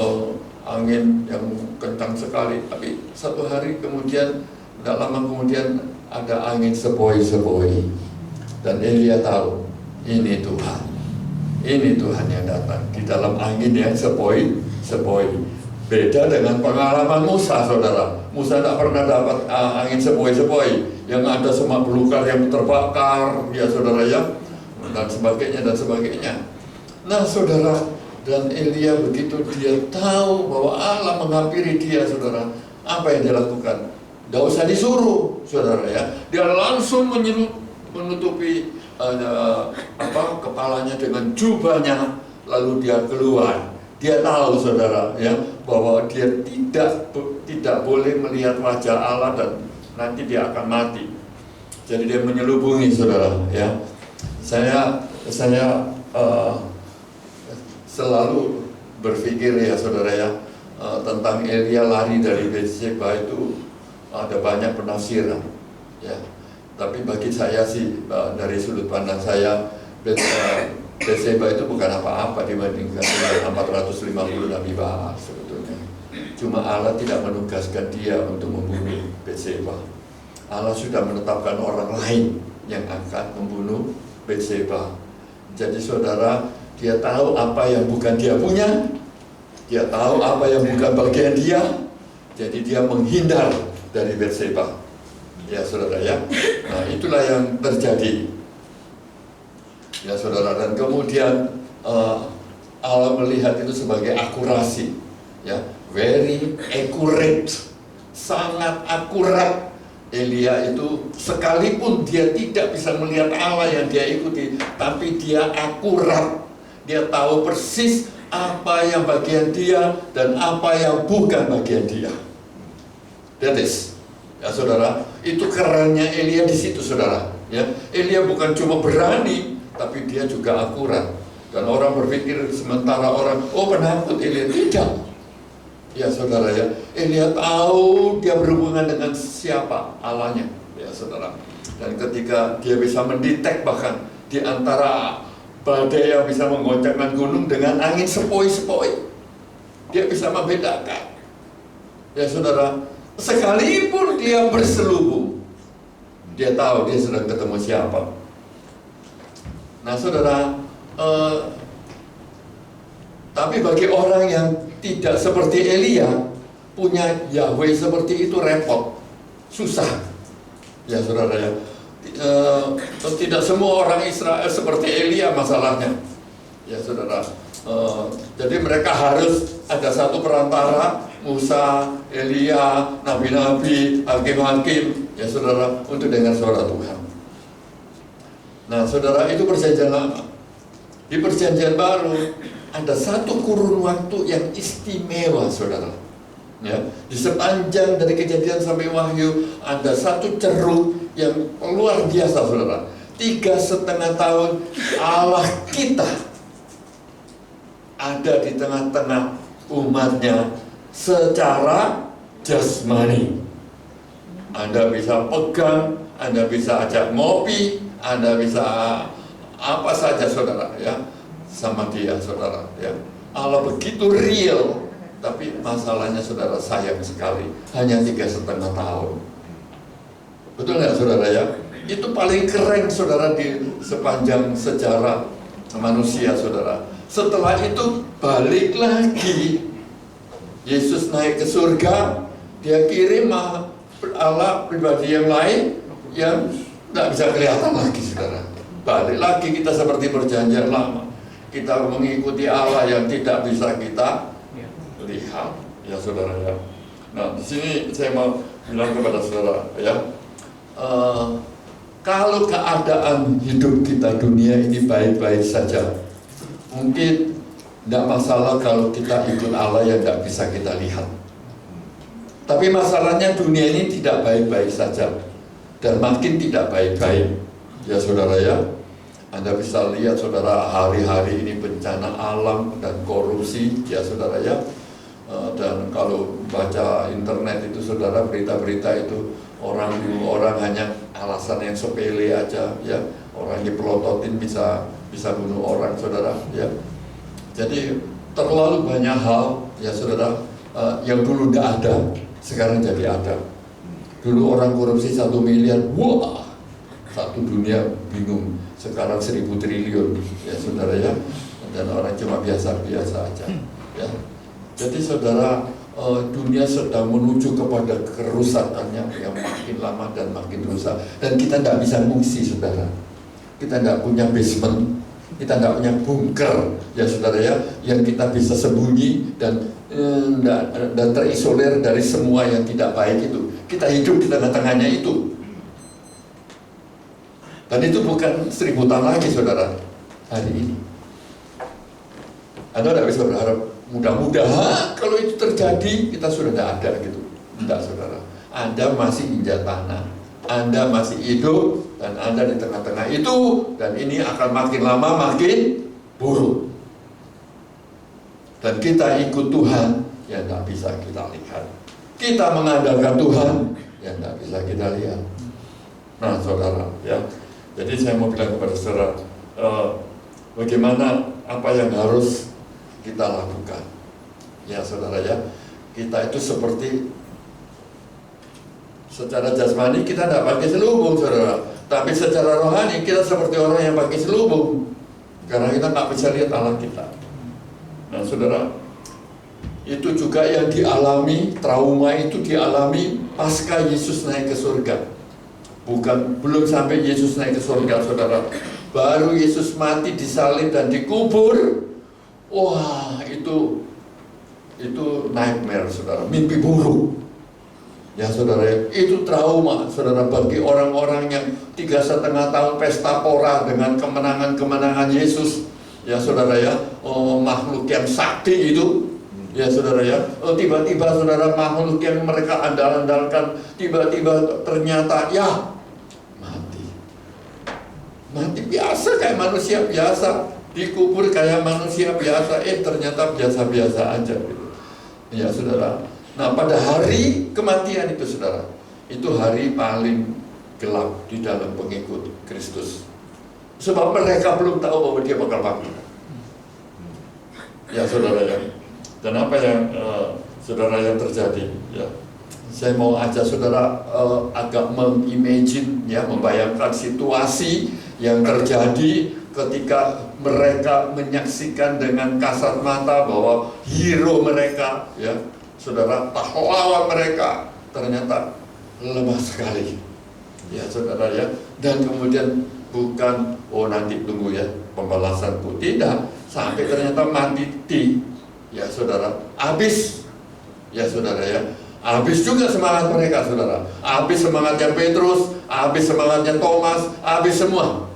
angin yang kencang sekali, tapi satu hari kemudian, tidak lama kemudian ada angin sepoi-sepoi, dan Elia tahu ini Tuhan yang datang di dalam angin yang sepoi-sepoi. Beda dengan pengalaman Musa, saudara. Musa tidak pernah dapat angin sepoi-sepoi, yang ada semak belukar yang terbakar, ya saudara, ya, dan sebagainya. Nah saudara, dan Elia begitu dia tahu bahwa Allah menghampiri dia, saudara, apa yang dia lakukan? Tidak usah disuruh, saudara, ya. Dia langsung menutupi kepalanya dengan jubahnya, lalu dia keluar. Dia tahu, saudara, ya, bahwa dia tidak boleh melihat wajah Allah dan nanti dia akan mati. Jadi dia menyelubungi, saudara, ya. Saya selalu berpikir, ya saudara, ya, tentang Elia lari dari Berseba itu ada banyak penafsiran, ya. Tapi bagi saya sih, dari sudut pandang saya, Berseba itu bukan apa-apa dibandingkan dengan 450 nabi Baal sebetulnya. Cuma Allah tidak menugaskan dia untuk membunuh Berseba. Allah sudah menetapkan orang lain yang akan membunuh Berseba. Jadi saudara, dia tahu apa yang bukan dia punya, dia tahu apa yang bukan bagian dia, jadi dia menghindar dari Berseba, ya saudara, ya. Nah itulah yang terjadi, ya saudara. Dan kemudian Allah melihat itu sebagai akurasi, ya, very accurate, sangat akurat. Elia itu sekalipun dia tidak bisa melihat Allah yang dia ikuti, tapi dia akurat. Dia tahu persis apa yang bagian dia dan apa yang bukan bagian dia. That is, ya saudara, itu kerennya Elia di situ, saudara. Ya, Elia bukan cuma berani, tapi dia juga akurat. Dan orang berpikir sementara orang, oh penakut Elia, tidak. Ya saudara, ya, Elia tahu dia berhubungan dengan siapa Allahnya, ya saudara. Dan ketika dia bisa mendetek bahkan di antara badai yang bisa menggoncangkan gunung dengan angin sepoi-sepoi, dia bisa membedakan, ya saudara. Sekalipun dia berselubung, dia tahu dia sedang ketemu siapa. Nah saudara, tapi bagi orang yang tidak seperti Elia, punya Yahweh seperti itu repot, susah, ya saudara, ya. Tidak semua orang Israel seperti Elia masalahnya, ya saudara. Jadi mereka harus ada satu perantara, Musa, Elia, nabi-nabi, hakim-hakim, ya saudara, untuk dengar suara Tuhan. Nah saudara, itu perjanjian lama. Di perjanjian baru ada satu kurun waktu yang istimewa saudara. Ya, di sepanjang dari Kejadian sampai Wahyu ada satu ceruk yang luar biasa saudara. 3,5 tahun Allah kita ada di tengah-tengah umatnya secara jasmani. Anda bisa pegang, Anda bisa ajak ngopi, Anda bisa apa saja saudara ya sama dia saudara ya. Allah begitu real, tapi masalahnya saudara sayang sekali, hanya 3,5 tahun. Betul nggak saudara ya? Itu paling keren saudara di sepanjang sejarah manusia saudara. Setelah itu balik lagi, Yesus naik ke surga, dia kirim Allah pribadi yang lain yang tidak bisa kelihatan lagi saudara. Balik lagi kita seperti perjanjian lama, kita mengikuti Allah yang tidak bisa kita lihat, ya saudara ya. Nah di sini saya mau bilang kepada saudara ya, kalau keadaan hidup kita dunia ini baik-baik saja, mungkin tidak masalah kalau kita ikut Allah yang tidak bisa kita lihat. Tapi masalahnya dunia ini tidak baik-baik saja dan makin tidak baik-baik, ya saudara ya. Anda bisa lihat saudara, hari-hari ini bencana alam dan korupsi, ya saudara ya. Dan kalau baca internet itu saudara, berita-berita itu orang hanya alasan yang sepele aja ya, orang dipelototin bisa bunuh orang saudara ya. Jadi terlalu banyak hal ya saudara, yang dulu tidak ada sekarang jadi ada. Dulu orang korupsi 1 miliar, wah satu dunia bingung. Sekarang 1.000 triliun ya saudara ya, dan orang cuma biasa-biasa aja ya. Jadi saudara, dunia sedang menuju kepada kerusakannya yang makin lama dan makin rusak. Dan kita tidak bisa ngungsi saudara. Kita tidak punya basement, kita tidak punya bunker ya saudara ya, yang kita bisa sembunyi dan terisolir dari semua yang tidak baik itu. Kita hidup di tengah-tengahnya itu. Dan itu bukan 1000 tahun lagi saudara, hari ini. Anda tidak bisa berharap mudah-mudahan kalau itu terjadi kita sudah tidak ada gitu. Tidak saudara, Anda masih injak tanah, Anda masih hidup, dan Anda di tengah-tengah itu. Dan ini akan makin lama makin buruk. Dan kita ikut Tuhan yang tidak bisa kita lihat. Kita mengandalkan Tuhan yang tidak bisa kita lihat. Nah saudara ya, jadi saya mau bilang kepada saudara, bagaimana apa yang harus kita lakukan ya saudara ya. Kita itu seperti secara jasmani kita tidak pakai selubung saudara, tapi secara rohani kita seperti orang yang pakai selubung, karena kita nggak bisa lihat Allah kita. Nah saudara, itu juga yang dialami, trauma itu dialami pasca Yesus naik ke surga. Belum sampai Yesus naik ke surga saudara, baru Yesus mati, disalib dan dikubur. Wah itu nightmare saudara, mimpi buruk ya saudara. Itu trauma saudara bagi orang-orang yang 3,5 tahun pesta pora dengan kemenangan Yesus ya saudara ya. Makhluk yang sakti itu ya saudara ya, tiba-tiba saudara makhluk yang mereka andal-andalkan tiba-tiba ternyata ya mati biasa kayak manusia biasa, dikubur kayak manusia biasa, ternyata biasa-biasa aja gitu. Ya saudara. Nah pada hari kematian itu saudara, itu hari paling gelap di dalam pengikut Kristus. Sebab mereka belum tahu bahwa dia bakal mati. Ya saudara ya. Dan apa yang saudara yang terjadi ya, saya mau ajak saudara agak mengimagine ya, membayangkan situasi yang terjadi ketika mereka menyaksikan dengan kasat mata bahwa hero mereka ya saudara, pahlawan mereka ternyata lemah sekali ya saudara ya. Dan kemudian bukan nanti tunggu ya pembalasanku, tidak, sampai ternyata mati ya saudara, habis ya saudara ya. Habis juga semangat mereka, saudara. Habis semangatnya Petrus, habis semangatnya Thomas, habis semua.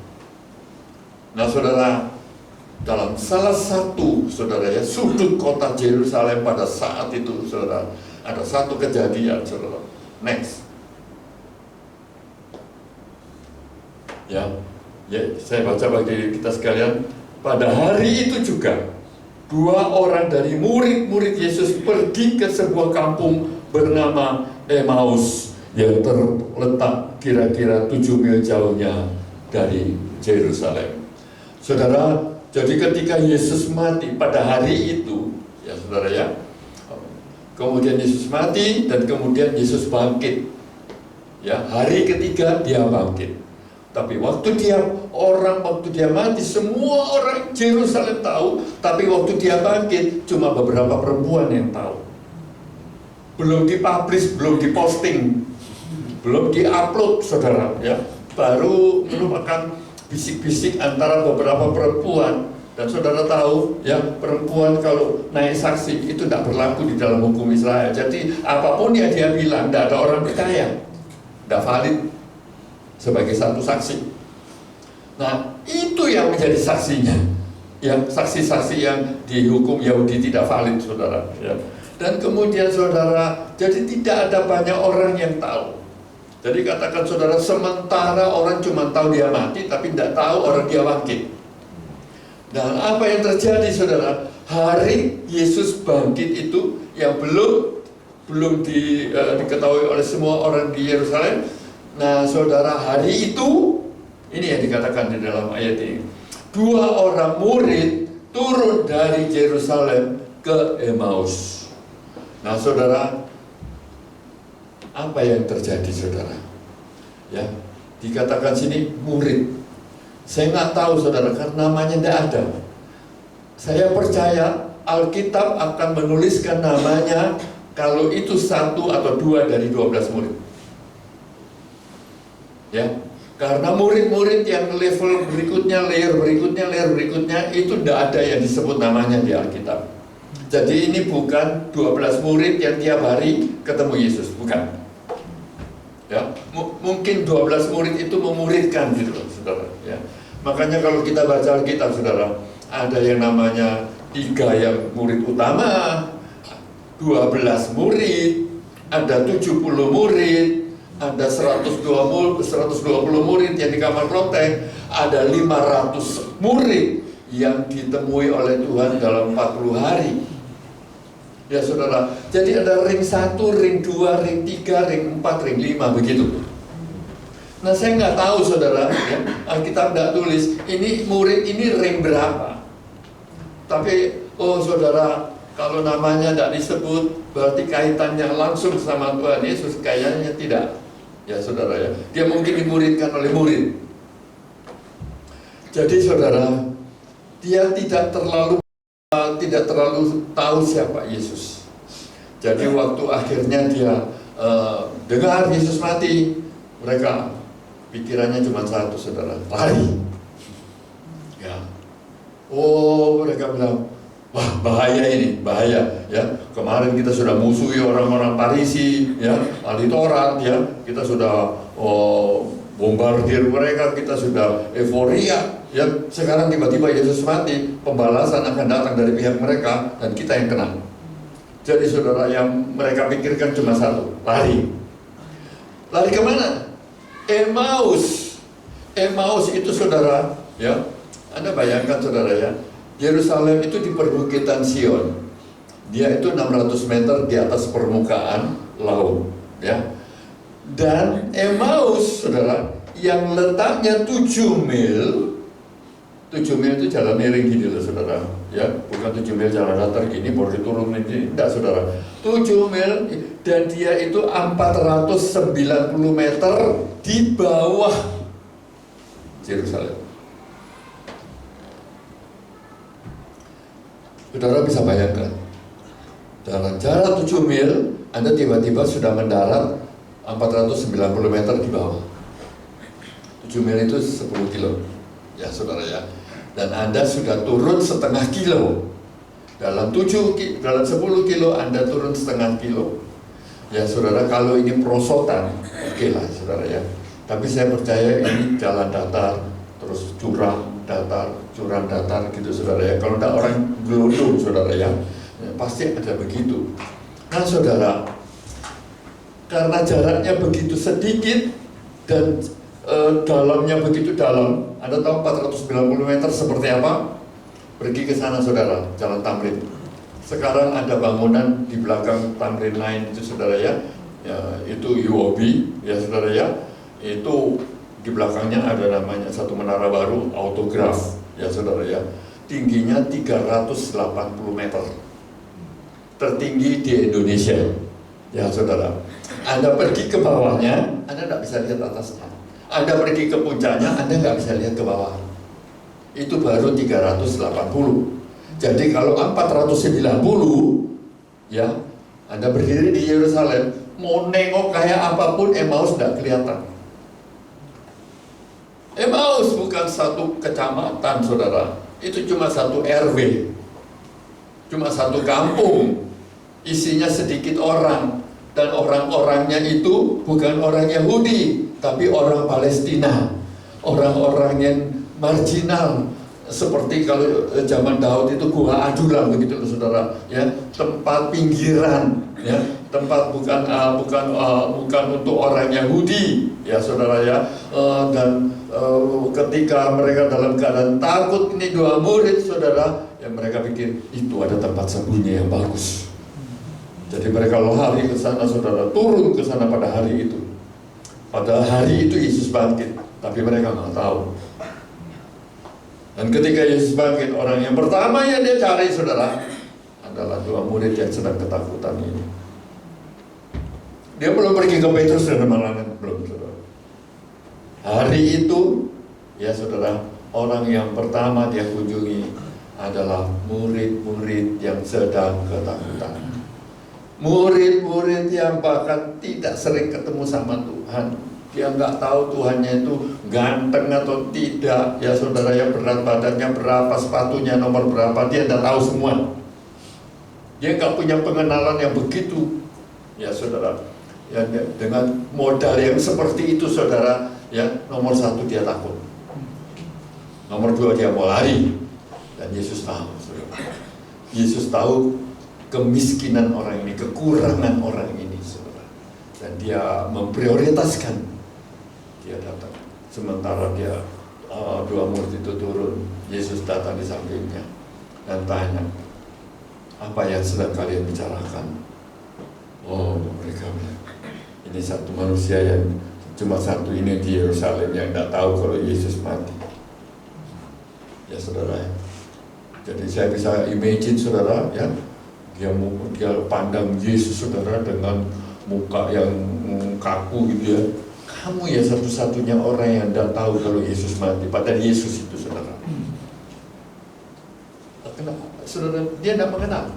Nah, saudara, dalam salah satu, saudara ya, sudut kota Yerusalem pada saat itu, saudara, ada satu kejadian, saudara. Next. Ya, saya baca bagi kita sekalian. Pada hari itu juga, 2 orang dari murid-murid Yesus pergi ke sebuah kampung bernama Emmaus yang terletak kira-kira 7 mil jauhnya dari Yerusalem. Saudara, jadi ketika Yesus mati pada hari itu, ya saudara ya, kemudian Yesus mati dan kemudian Yesus bangkit. Ya, hari ketiga dia bangkit. Tapi waktu dia mati, semua orang Yerusalem tahu, tapi waktu dia bangkit cuma beberapa perempuan yang tahu. Belum dipublish, belum diposting, belum diupload, saudara ya. Baru merupakan bisik-bisik antara beberapa perempuan. Dan saudara tahu ya, perempuan kalau naik saksi itu tidak berlaku di dalam hukum Israel. Jadi apapun yang dia bilang, tidak ada orang percaya, tidak valid sebagai satu saksi. Nah, itu yang menjadi saksinya, yang saksi-saksi yang di hukum Yahudi tidak valid, saudara ya. Dan kemudian saudara, jadi tidak ada banyak orang yang tahu. Jadi katakan saudara, sementara orang cuma tahu dia mati, tapi tidak tahu orang dia bangkit. Dan apa yang terjadi saudara? Hari Yesus bangkit itu yang belum diketahui oleh semua orang di Yerusalem. Nah saudara, hari itu, ini yang dikatakan di dalam ayat ini, 2 orang murid turun dari Yerusalem ke Emmaus. Nah saudara, apa yang terjadi saudara? Ya, dikatakan sini murid. Saya nggak tahu saudara, karena namanya tidak ada. Saya percaya Alkitab akan menuliskan namanya kalau itu 1 atau 2 dari 12 murid. Ya, karena murid-murid yang level berikutnya, layer berikutnya itu tidak ada yang disebut namanya di Alkitab. Jadi ini bukan 12 murid yang tiap hari ketemu Yesus, bukan. Ya, mungkin 12 murid itu memuridkan gitu loh, saudara. Ya, makanya kalau kita baca Alkitab, saudara, ada yang namanya 3 yang murid utama, 12 murid, ada 70 murid, ada 120 murid yang di kamar loteng, ada 500 murid yang ditemui oleh Tuhan dalam 40 hari. Ya saudara, jadi ada ring 1, ring 2, ring 3, ring 4, ring 5 begitu. Nah saya nggak tahu saudara, ya, Alkitab nggak tulis ini murid ini ring berapa. Tapi oh saudara, kalau namanya tidak disebut berarti kaitannya langsung sama Tuhan Yesus, kayaknya tidak. Ya saudara ya, dia mungkin dimuridkan oleh murid. Jadi saudara, dia tidak terlalu tahu siapa Yesus. Jadi waktu akhirnya dia dengar Yesus mati, mereka pikirannya cuma satu saudara, lari. Ya, oh mereka bilang, wah bahaya ini, bahaya. Ya, kemarin kita sudah musuhi orang-orang Parisi, ya, ahli Taurat, ya, kita sudah bombardir mereka, kita sudah euforia. Ya, sekarang tiba-tiba Yesus mati, pembalasan akan datang dari pihak mereka dan kita yang kena. Jadi saudara, yang mereka pikirkan cuma satu, lari. Lari kemana? Emmaus. Emmaus itu saudara, ya, Anda bayangkan saudara ya, Yerusalem itu di perbukitan Sion. Dia itu 600 meter di atas permukaan laut, ya. Dan Emmaus saudara, yang letaknya 7 mil. 7 mil itu jalan miring gini loh saudara, ya, bukan 7 mil jalan datar gini baru diturun ini, enggak saudara, 7 mil, dan dia itu 490 meter di bawah Yerusalem. Saudara bisa bayangkan, dalam jarak 7 mil, Anda tiba-tiba sudah mendarat 490 meter di bawah. 7 mil itu 10 kilo, ya saudara ya. Dan Anda sudah turun setengah kilo. Dalam 10 kilo Anda turun setengah kilo. Ya saudara, kalau ini perosotan, oke lah saudara ya. Tapi saya percaya ini jalan datar, terus jurang datar gitu saudara ya. Kalau tidak orang gelodong saudara ya, pasti ada begitu. Nah saudara, karena jaraknya begitu sedikit dan dalamnya begitu dalam, Anda tahu 490 meter seperti apa? Pergi ke sana saudara, Jalan Tamrin. Sekarang ada bangunan di belakang Tamrin Line itu saudara ya, itu UOB ya saudara ya, itu di belakangnya ada namanya satu menara baru, Autograph ya saudara ya, tingginya 380 meter, tertinggi di Indonesia ya saudara. Anda pergi ke bawahnya, Anda tidak bisa lihat atasnya. Anda pergi ke puncaknya, Anda nggak bisa lihat ke bawah. Itu baru 380. Jadi kalau 490, ya, Anda berdiri di Yerusalem, mau nengok kayak apapun, Emmaus tidak kelihatan. Emmaus bukan satu kecamatan, saudara. Itu cuma satu RW, cuma satu kampung, isinya sedikit orang, dan orang-orangnya itu bukan orang Yahudi, tapi orang Palestina, orang-orang yang marginal. Seperti kalau zaman Daud itu gua Adulam begitu loh saudara ya, tempat pinggiran ya, tempat bukan untuk orang Yahudi ya saudara ya. Dan ketika mereka dalam keadaan takut, ini dua murid saudara ya, mereka pikir itu ada tempat sembunyi yang bagus. Jadi mereka lari ke sana saudara, turun ke sana pada hari itu. Pada hari itu Yesus bangkit, tapi mereka nggak tahu. Dan ketika Yesus bangkit, orang yang pertama yang dia cari saudara adalah dua murid yang sedang ketakutan ini. Dia belum pergi ke Petrus dan Yohanes, belum saudara. Hari itu ya saudara, orang yang pertama dia kunjungi adalah murid-murid yang sedang ketakutan. Murid-murid yang bahkan tidak sering ketemu sama Tuhan. Dia nggak tahu Tuhannya itu ganteng atau tidak ya saudara ya, berat badannya berapa, sepatunya nomor berapa, dia nggak tahu semua. Dia nggak punya pengenalan yang begitu ya saudara ya. Dengan modal yang seperti itu saudara ya, nomor satu dia takut, nomor dua dia mau lari. Dan Yesus tahu saudara, Yesus tahu kemiskinan orang ini, kekurangan orang ini saudara, dan dia memprioritaskan. Dia datang, sementara dia dua murid itu turun, Yesus datang di sampingnya dan tanya, apa yang sedang kalian bicarakan? Oh, mereka bilang, ini satu manusia yang cuma satu ini di Yerusalem yang tidak tahu kalau Yesus mati. Ya saudara ya. Jadi saya bisa imagine saudara ya, dia pandang Yesus saudara dengan muka yang kaku gitu ya. Kamu ya satu-satunya orang yang tidak tahu kalau Yesus mati, padahal Yesus itu saudara. Kenapa? Saudara, dia tidak mengenal.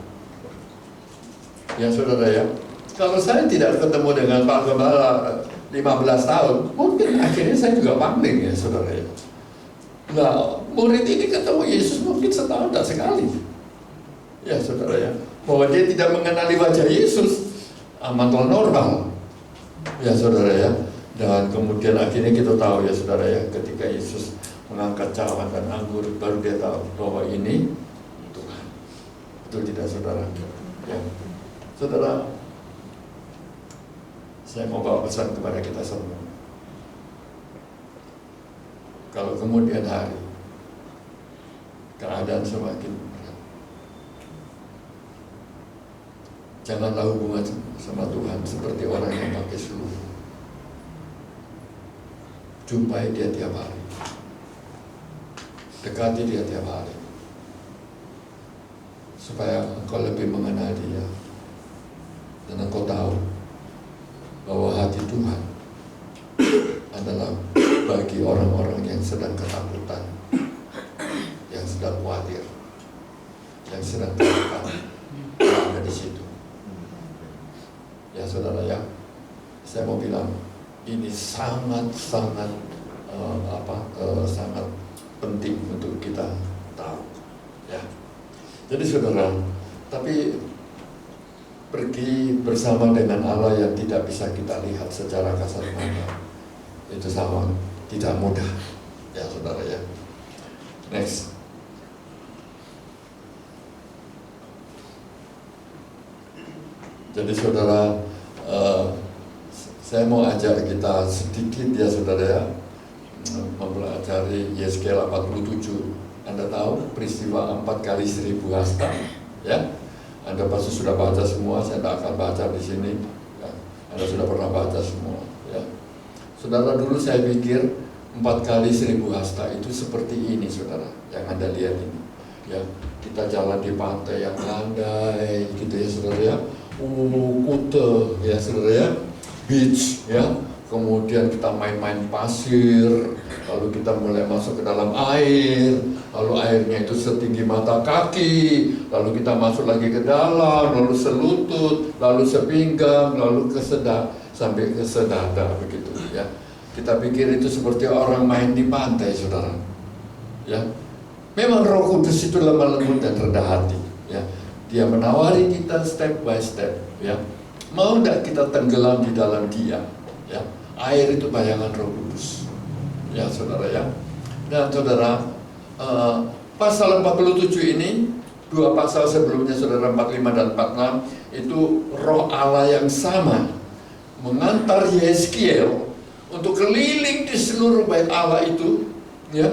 Ya saudara ya, kalau saya tidak ketemu dengan Pak Gembala 15 tahun, mungkin akhirnya saya juga pangling ya saudara ya. Nah, murid ini ketemu Yesus mungkin setahun tak sekali. Ya saudara ya, bahwa dia tidak mengenali wajah Yesus, amat normal. Ya saudara ya. Dan kemudian akhirnya kita tahu ya saudara ya, ketika Yesus mengangkat cawan dan anggur, baru dia tahu bahwa ini Tuhan. Betul tidak saudara? Ya. Saudara, saya mau bawa pesan kepada kita semua. Kalau kemudian hari keadaan semakin berat, janganlah hubungan sama Tuhan seperti orang yang pakai seluruh. Jumpai dia tiap hari, dekati dia tiap hari, supaya engkau lebih mengenal dia, dan engkau tahu bahwa hati Tuhan adalah bagi orang-orang yang sedang ketakutan, yang sedang khawatir, yang sedang tertekan, yang ada di situ. Ya saudara ya, saya mau bilang, ini sangat sangat penting untuk kita tahu ya. Jadi saudara, tapi pergi bersama dengan Allah yang tidak bisa kita lihat secara kasat mata. Itu sama, tidak mudah, ya saudara ya. Next. Jadi saudara, saya mau ajak kita sedikit ya saudara ya, mempelajari Yeskel 47. Anda tahu peristiwa 4 kali 1000 hasta, ya? Anda pasti sudah baca semua, saya tidak akan baca di sini. Ya. Anda sudah pernah baca semua, ya. Saudara, dulu saya pikir 4 kali 1000 hasta itu seperti ini, saudara, yang Anda lihat ini. Ya, kita jalan di pantai yang landai, gitu ya, saudara ya. Kute, ya, saudara ya. Beach, ya. Kemudian kita main-main pasir, lalu kita mulai masuk ke dalam air, lalu airnya itu setinggi mata kaki, lalu kita masuk lagi ke dalam, lalu selutut, lalu sepinggang, lalu sampai ke sedada begitu ya. Kita pikir itu seperti orang main di pantai, saudara. Ya, memang Roh Kudus itu lemah lembut dan rendah hati. Ya, Dia menawari kita step by step. Ya, mau tidak kita tenggelam di dalam Dia? Ya. Air itu bayangan Roh Kudus, ya saudara ya. Dan saudara, pasal 47 ini, 2 pasal sebelumnya saudara, 45 dan 46, itu Roh Allah yang sama mengantar Yeskiel untuk keliling di seluruh bait Allah itu, ya,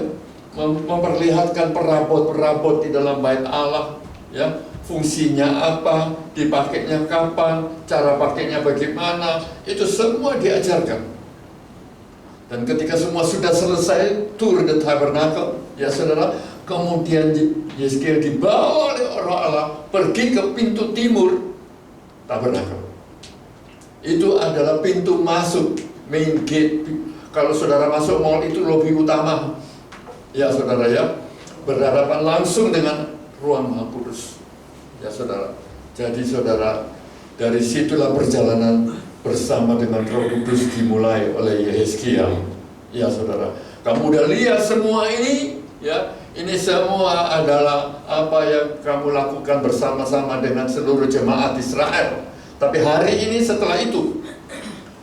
memperlihatkan perabot-perabot di dalam bait Allah, ya, fungsinya apa, dipakainya kapan, cara pakainya bagaimana, itu semua diajarkan. Dan ketika semua sudah selesai, tour the tabernacle, ya saudara, kemudian Yeskiel dibawa oleh Roh Allah pergi ke pintu timur tabernacle. Itu adalah pintu masuk, main gate. Kalau saudara masuk mall itu lobi utama, ya saudara ya, berhadapan langsung dengan ruang Maha Kudus, ya saudara. Jadi saudara, dari situlah perjalanan bersama dengan Roh Kudus dimulai oleh Yeskiel, ya saudara. Kamu udah lihat semua ini, ya. Ini semua adalah apa yang kamu lakukan bersama-sama dengan seluruh jemaat Israel. Tapi hari ini setelah itu,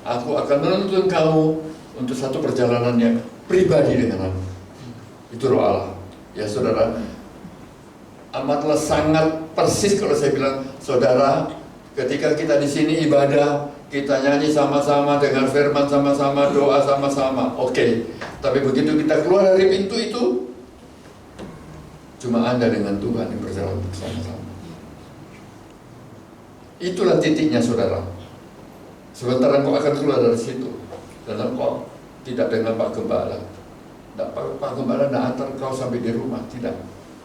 aku akan menuntun kamu untuk satu perjalanan yang pribadi dengan aku. Itu Roh Allah, ya saudara. Amatlah sangat persis kalau saya bilang, saudara, ketika kita di sini ibadah, kita nyanyi sama-sama, dengan firman sama-sama, doa sama-sama, oke. Tapi begitu kita keluar dari pintu itu, cuma Anda dengan Tuhan yang berjalan bersama-sama. Itulah titiknya, saudara. Sebentar engkau akan keluar dari situ, dan engkau tidak dengan Pak Gembala. Pak Gembala tidak antar kau sampai di rumah, tidak.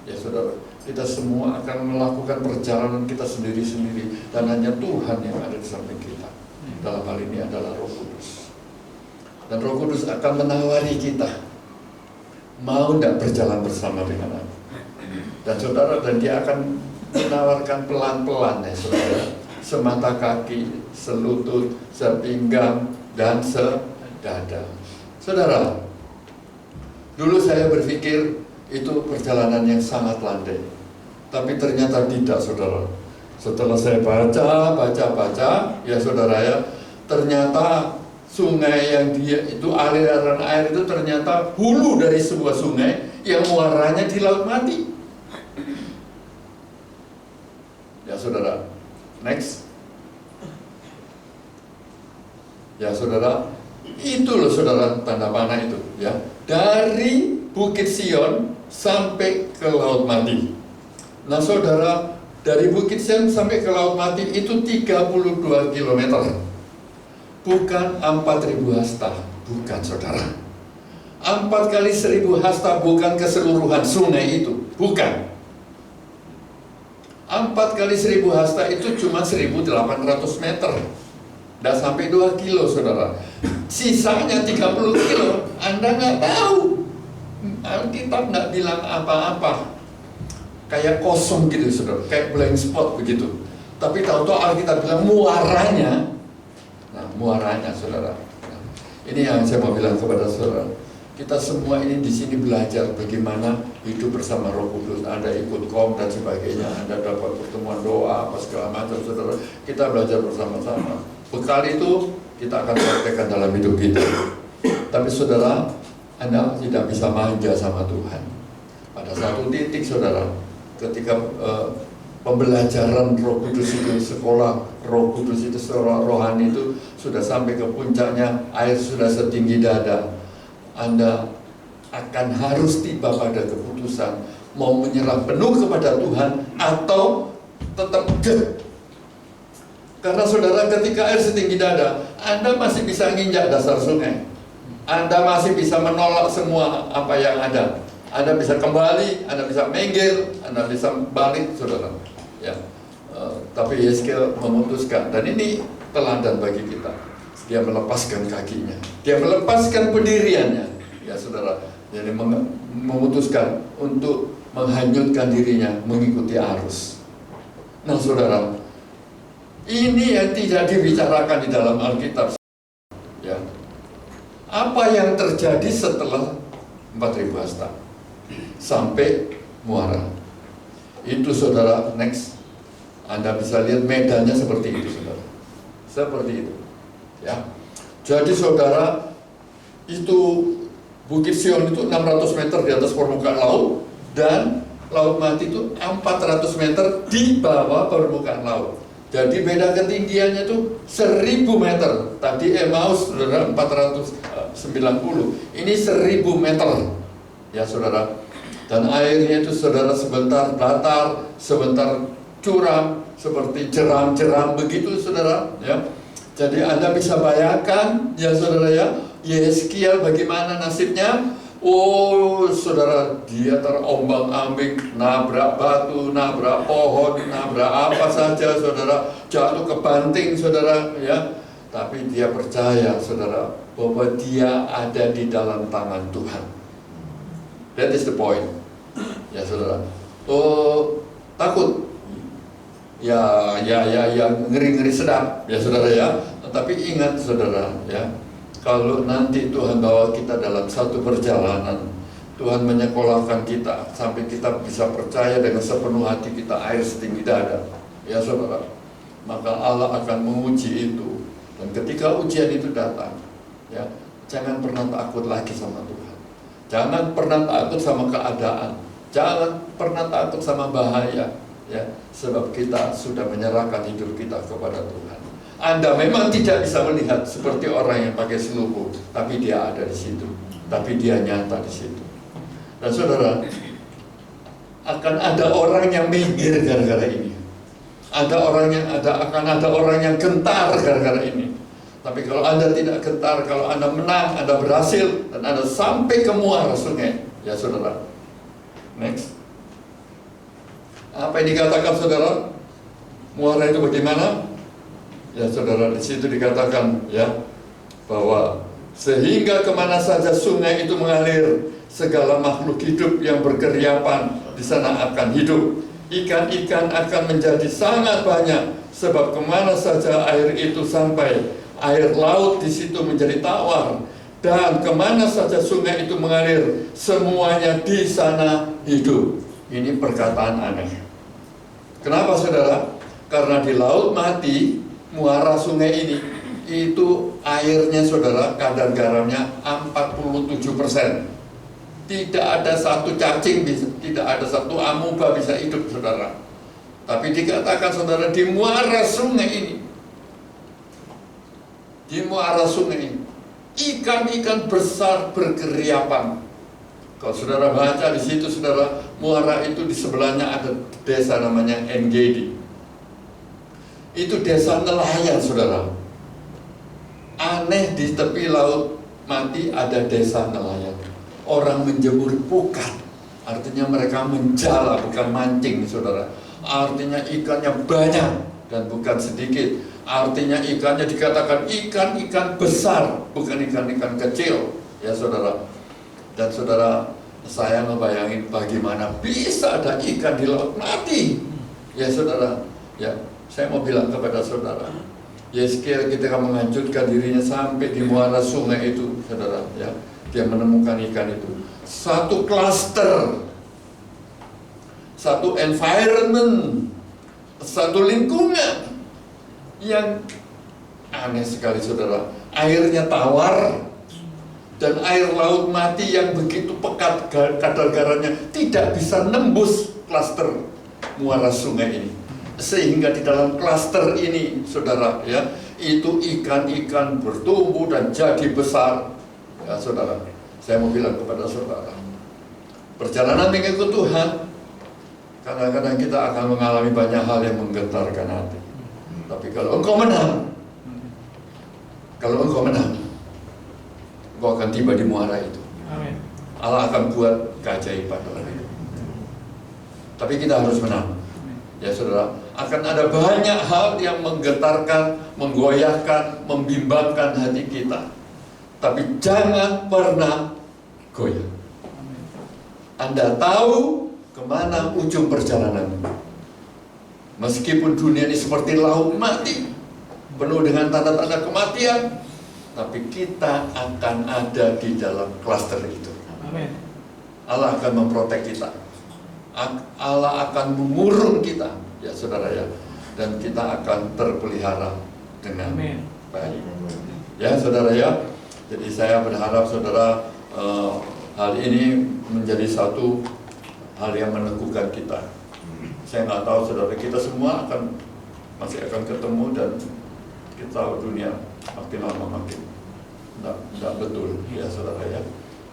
Ya saudara, kita semua akan melakukan perjalanan kita sendiri-sendiri, dan hanya Tuhan yang ada di samping kita. Dalam hal ini adalah Roh Kudus. Dan Roh Kudus akan menawari kita, mau tidak berjalan bersama dengan aku. Dan saudara, dan dia akan menawarkan pelan-pelan, ya saudara, semata kaki, selutut, sepinggang, dan sedada. Saudara, dulu saya berpikir itu perjalanan yang sangat landai, tapi ternyata tidak, saudara. Setelah saya baca, ya saudara ya, ternyata sungai yang dia itu, aliran air itu ternyata hulu dari sebuah sungai yang muaranya di Laut Mati. Ya saudara, next. Ya saudara, itu loh saudara tanda panah itu, ya, dari Bukit Sion sampai ke Laut Mati. Nah saudara, dari Bukit Sion sampai ke Laut Mati itu 32 km. Bukan 4.000 hasta, bukan saudara. 4 kali 1.000 hasta bukan keseluruhan sungai itu, bukan. 4 kali 1.000 hasta itu cuma 1.800 meter. Tidak sampai 2 kilo, saudara. Sisanya 30 kilo, Anda nggak tahu. Alkitab nggak bilang apa-apa. Kayak kosong gitu, saudara. Kayak blank spot begitu. Tapi tahu-tahu Alkitab bilang muaranya. Nah, muaranya, saudara. Nah, ini yang saya mau bilang kepada saudara. kita semua ini di sini belajar bagaimana hidup bersama Roh Kudus. Anda ikut kom dan sebagainya, Anda dapat pertemuan doa, apa segala macam, saudara. Kita belajar bersama-sama. Bekal itu kita akan praktekkan dalam hidup kita. Tapi saudara, Anda tidak bisa manja sama Tuhan. Pada satu titik, saudara, ketika pembelajaran Roh Kudus itu, sekolah Roh Kudus itu, sekolah rohani itu sudah sampai ke puncaknya, air sudah setinggi dada, Anda akan harus tiba pada keputusan mau menyerah penuh kepada Tuhan atau tetap ged. Karena saudara, ketika air setinggi dada, Anda masih bisa nginjak dasar sungai. Anda masih bisa menolak semua apa yang ada. Anda bisa kembali, Anda bisa minggir, Anda bisa balik, saudara. Ya, tapi Yeskel memutuskan, dan ini teladan bagi kita. Dia melepaskan kakinya, dia melepaskan pendiriannya, ya saudara. Jadi memutuskan untuk menghanyutkan dirinya mengikuti arus. Nah saudara, ini yang tidak dibicarakan di dalam Alkitab. Ya, apa yang terjadi setelah 4000 hasta sampai Muara? Itu saudara, next, Anda bisa lihat medannya seperti itu, saudara. Seperti itu. Ya, jadi saudara, itu Bukit Sion itu 600 meter di atas permukaan laut, dan Laut Mati itu 400 meter di bawah permukaan laut. Jadi beda ketinggiannya itu 1000 meter. Tadi Emmaus saudara 490, ini 1000 meter, ya saudara. Dan airnya itu saudara sebentar datar, sebentar curam, seperti jeram-jeram begitu saudara, ya. Jadi Anda bisa bayangkan, ya saudara ya, Yeskiel bagaimana nasibnya. Oh saudara, dia terombang-ambing, nabrak batu, nabrak pohon, nabrak apa saja saudara, jatuh ke banting saudara, ya. Tapi dia percaya saudara, bahwa dia ada di dalam tangan Tuhan. That is the point, ya saudara. Oh takut, ya ngeri-ngeri sedap, ya saudara ya. Tapi ingat saudara ya, kalau nanti Tuhan bawa kita dalam satu perjalanan, Tuhan menyekolahkan kita sampai kita bisa percaya dengan sepenuh hati kita air setinggi dada, ya saudara, maka Allah akan menguji itu. Dan ketika ujian itu datang, ya, jangan pernah takut lagi sama Tuhan. Jangan pernah takut sama keadaan. Jangan pernah takut sama bahaya, ya, sebab kita sudah menyerahkan hidup kita kepada Tuhan. Anda memang tidak bisa melihat seperti orang yang pakai selubung, tapi dia ada di situ, tapi dia nyata di situ. Dan saudara, akan ada orang yang minggir gara-gara ini. Akan ada orang yang gentar gara-gara ini. Tapi kalau Anda tidak gentar, kalau Anda menang, Anda berhasil, dan Anda sampai ke muara sungai, ya saudara. Next. Apa yang dikatakan saudara? Muara itu bagaimana? Ya saudara, di situ dikatakan ya, bahwa sehingga kemana saja sungai itu mengalir, segala makhluk hidup yang berkeriapan di sana akan hidup. Ikan-ikan akan menjadi sangat banyak, sebab kemana saja air itu sampai, air laut di situ menjadi tawar. Dan kemana saja sungai itu mengalir, semuanya di sana hidup. Ini perkataan aneh. Kenapa saudara? Karena di Laut Mati, muara sungai ini, itu airnya saudara, kadar garamnya 47%. Tidak ada satu cacing, tidak ada satu amuba bisa hidup saudara. Tapi dikatakan saudara, di muara sungai ini, di muara sungai ini, ikan-ikan besar berkeriapan. Kalau saudara baca di situ saudara, muara itu di sebelahnya ada desa namanya Engedi. Itu desa nelayan saudara. Aneh, di tepi Laut Mati ada desa nelayan. Orang menjemur pukat, artinya mereka menjala bukan mancing saudara. Artinya ikannya banyak dan bukan sedikit. Artinya ikannya dikatakan ikan-ikan besar, bukan ikan-ikan kecil, ya saudara. Dan saudara, saya ngebayangin bagaimana bisa ada ikan di Laut Mati, ya saudara. Ya, saya mau bilang kepada saudara, Yeskiel ketika menghancurkan dirinya sampai di muara sungai itu, saudara, ya, dia menemukan ikan itu. Satu klaster, satu environment, satu lingkungan yang aneh sekali saudara. Airnya tawar dan air laut mati yang begitu pekat kadar garamnya tidak bisa nembus klaster muara sungai ini. Sehingga di dalam klaster ini saudara ya, itu ikan-ikan bertumbuh dan jadi besar. Ya saudara, saya mau bilang kepada saudara, perjalanan mengikut Tuhan kadang-kadang kita akan mengalami banyak hal yang menggetarkan hati. Tapi kalau engkau menang, engkau akan tiba di muara itu. Amin. Allah akan buat keajaiban dalam hidup. Tapi kita harus menang. Ya saudara, akan ada banyak hal yang menggetarkan, menggoyahkan, membimbangkan hati kita. Tapi jangan pernah goyah. Anda tahu kemana ujung perjalanan. Meskipun dunia ini seperti laut mati, penuh dengan tanda-tanda kematian, tapi kita akan ada di dalam klaster itu. Amin. Allah akan memprotek kita. Allah akan mengurung kita, ya saudara ya, dan kita akan terpelihara dengan baik. Ya saudara ya, jadi saya berharap saudara hal ini menjadi satu hal yang meneguhkan kita. Saya nggak tahu saudara, kita semua masih akan ketemu dan kita tahu dunia makin lama makin tidak betul, ya saudara ya.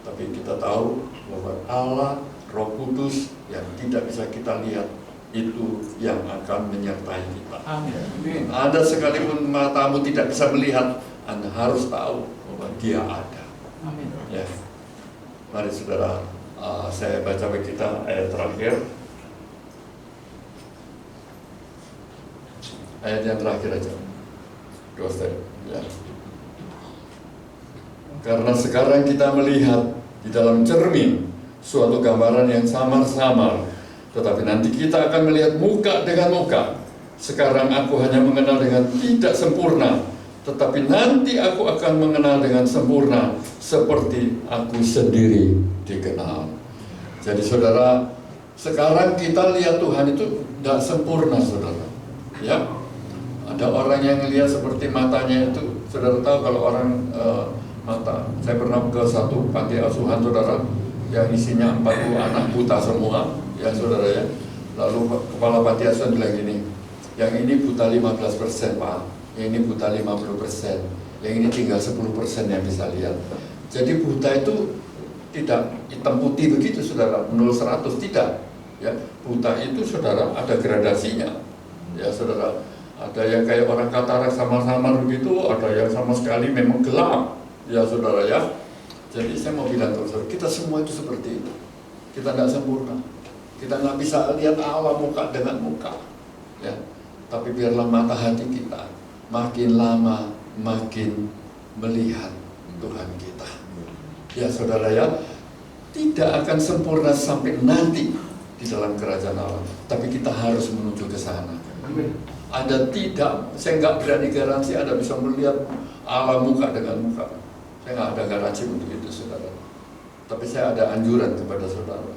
Tapi kita tahu bahwa Allah Roh Kudus yang tidak bisa kita lihat itu yang akan menyertai kita. Amin. Anda sekalipun matamu tidak bisa melihat, Anda harus tahu bahwa Dia ada. Amin. Ya. Mari saudara, saya baca bagi kita ayat terakhir. Ayat yang terakhir aja. Dosen, ya. Karena sekarang kita melihat di dalam cermin suatu gambaran yang samar-samar, tetapi nanti kita akan melihat muka dengan muka. Sekarang aku hanya mengenal dengan tidak sempurna, tetapi nanti aku akan mengenal dengan sempurna seperti aku sendiri dikenal. Jadi saudara, sekarang kita lihat Tuhan itu tidak sempurna saudara. Ya, ada orang yang lihat seperti matanya itu, saudara tahu kalau orang mata. Saya pernah ke satu panti asuhan saudara, yang isinya 40 anak buta semua, ya saudara ya. Lalu kepala panti asuhan bilang gini, yang ini buta 15% Pak, yang ini buta 50%, yang ini tinggal 10% yang bisa lihat. Jadi buta itu tidak hitam putih begitu saudara, 0-100 tidak. Ya, buta itu saudara ada gradasinya, ya saudara. Ada yang kayak orang katarak samar-samar begitu, ada yang sama sekali memang gelap, ya saudara ya. Jadi saya mau bilang saudara, kita semua itu seperti itu. Kita tidak sempurna, kita nggak bisa lihat Allah muka dengan muka, ya. Tapi biarlah mata hati kita makin lama makin melihat Tuhan kita, ya saudara ya. Tidak akan sempurna sampai nanti di dalam kerajaan Allah, tapi kita harus menuju ke sana. Anda tidak, saya nggak berani garansi Anda bisa melihat Allah muka dengan muka. Saya nggak ada garansi untuk itu saudara. Tapi saya ada anjuran kepada saudara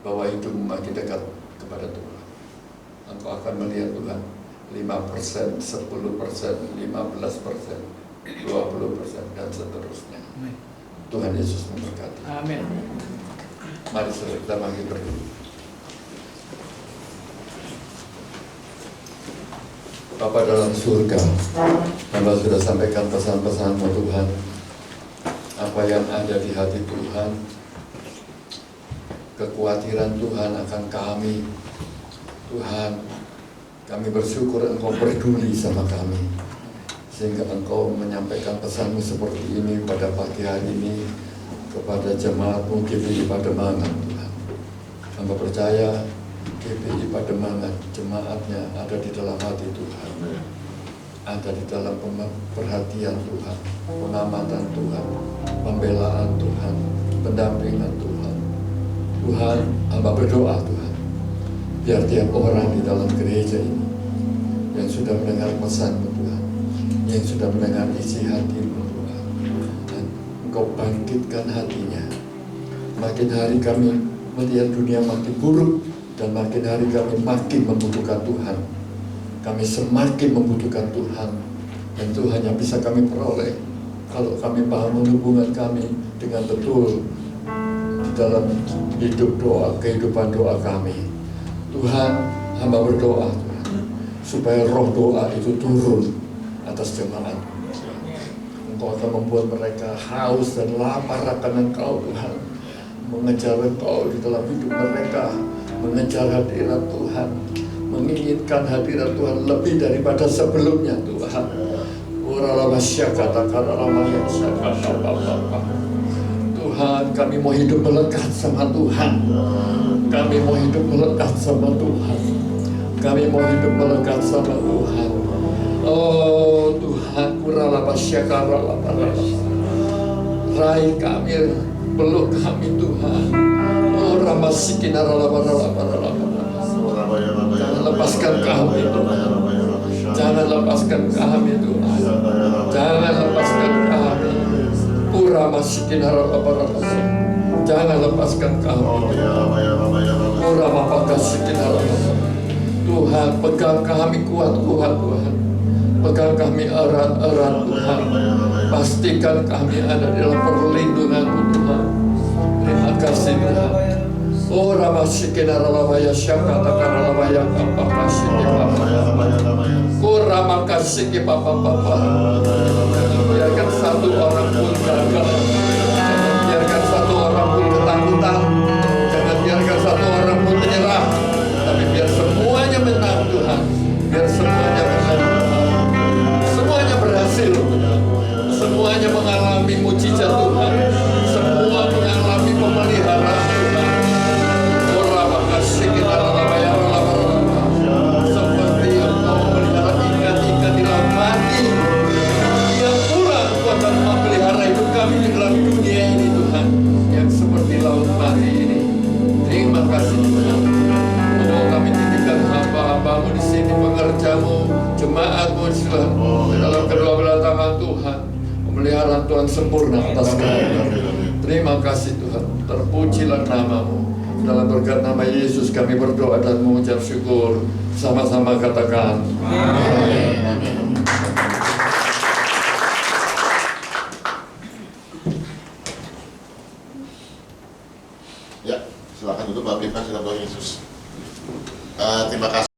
bahwa hidup makin dekat kepada Tuhan. Engkau akan melihat Tuhan 5%, 10%, 15%, 20% dan seterusnya. Tuhan Yesus memberkati. Amin. Mari saudara kita makin berdiri. Bapa dalam surga, Hamba sudah sampaikan pesan-pesan-Mu Tuhan, apa yang ada di hati Tuhan, kekhawatiran Tuhan akan kami. Tuhan, kami bersyukur Engkau peduli sama kami, sehingga Engkau menyampaikan pesan-Mu seperti ini pada pagi hari ini kepada jemaat-Mu GPI Pademangan Tuhan. Hamba percaya GPI Pademangan, jemaatnya ada di dalam hati Tuhan, ada di dalam perhatian Tuhan, pengamatan Tuhan, pembelaan Tuhan, pendampingan Tuhan. Tuhan, hamba berdoa Tuhan, biar tiap orang di dalam gereja ini yang sudah mendengar pesan-Mu Tuhan, yang sudah mendengar isi hati-Mu Tuhan, dan Engkau bangkitkan hatinya. Makin hari kami melihat dunia makin buruk, dan makin hari kami makin membutuhkan Tuhan. Kami semakin membutuhkan Tuhan, dan Tuhan yang bisa kami peroleh kalau kami bangun hubungan kami dengan betul di dalam hidup doa, kehidupan doa kami. Tuhan, hamba berdoa Tuhan, supaya roh doa itu turun atas jemaat. Engkau akan membuat mereka haus dan lapar akan Engkau Tuhan, mengejar Engkau di dalam hidup mereka, mengejar hadirat Tuhan, menginginkan hadirat Tuhan lebih daripada sebelumnya Tuhan. Tuhan, kami mau hidup melekat sama Tuhan. Kami mau hidup melekat sama Tuhan. Kami mau hidup melekat sama Tuhan. Oh Tuhan, raih kami, peluk kami Tuhan. Oh jangan lepaskan kami Tuhan. Jangan lepaskan kami Tuhan. Jangan lepaskan kami. Jangan lepaskan kami. Tuhan, pegang kami kuat-kuat Tuhan. Pegang kami erat-erat Tuhan. Pastikan kami ada di dalam perlindungan-Mu Tuhan. Terima kasih Tuhan. Oh Ramasikin Aralawaya Syakata Karalawaya Papa Siki Papa. Oh Ramakasiki Papa Papa. Biarkan satu orang pun gagal. Jangan biarkan satu orang pun ketakutan. Jangan biarkan satu orang pun menyerah. Tapi biar semuanya menang Tuhan. Biar semuanya menang Tuhan. Semuanya berhasil. Semuanya mengalami mujizat Tuhan. Semua mengalami pemeliharaan Tuhan. Seperti Engkau memelihara ikan-ikan di laut mati, yang pula Engkau akan memelihara hidup kami di dalam dunia ini Tuhan, yang seperti laut mati ini. Terima kasih Tuhan. Oh kami titipkan hamba-hambamu di sini, pengerjamu, jemaatmu Tuhan, dalam kedua belah tangan Tuhan. Pemeliharaan Tuhan sempurna atas kami. Terima kasih Tuhan. Terpujilah nama-Mu. Dalam berkat nama Yesus kami berdoa dan mengucap syukur. Sama-sama katakan amin. Ya, silakan duduk Bapak Ibu dalam Tuhan Yesus. Terima kasih.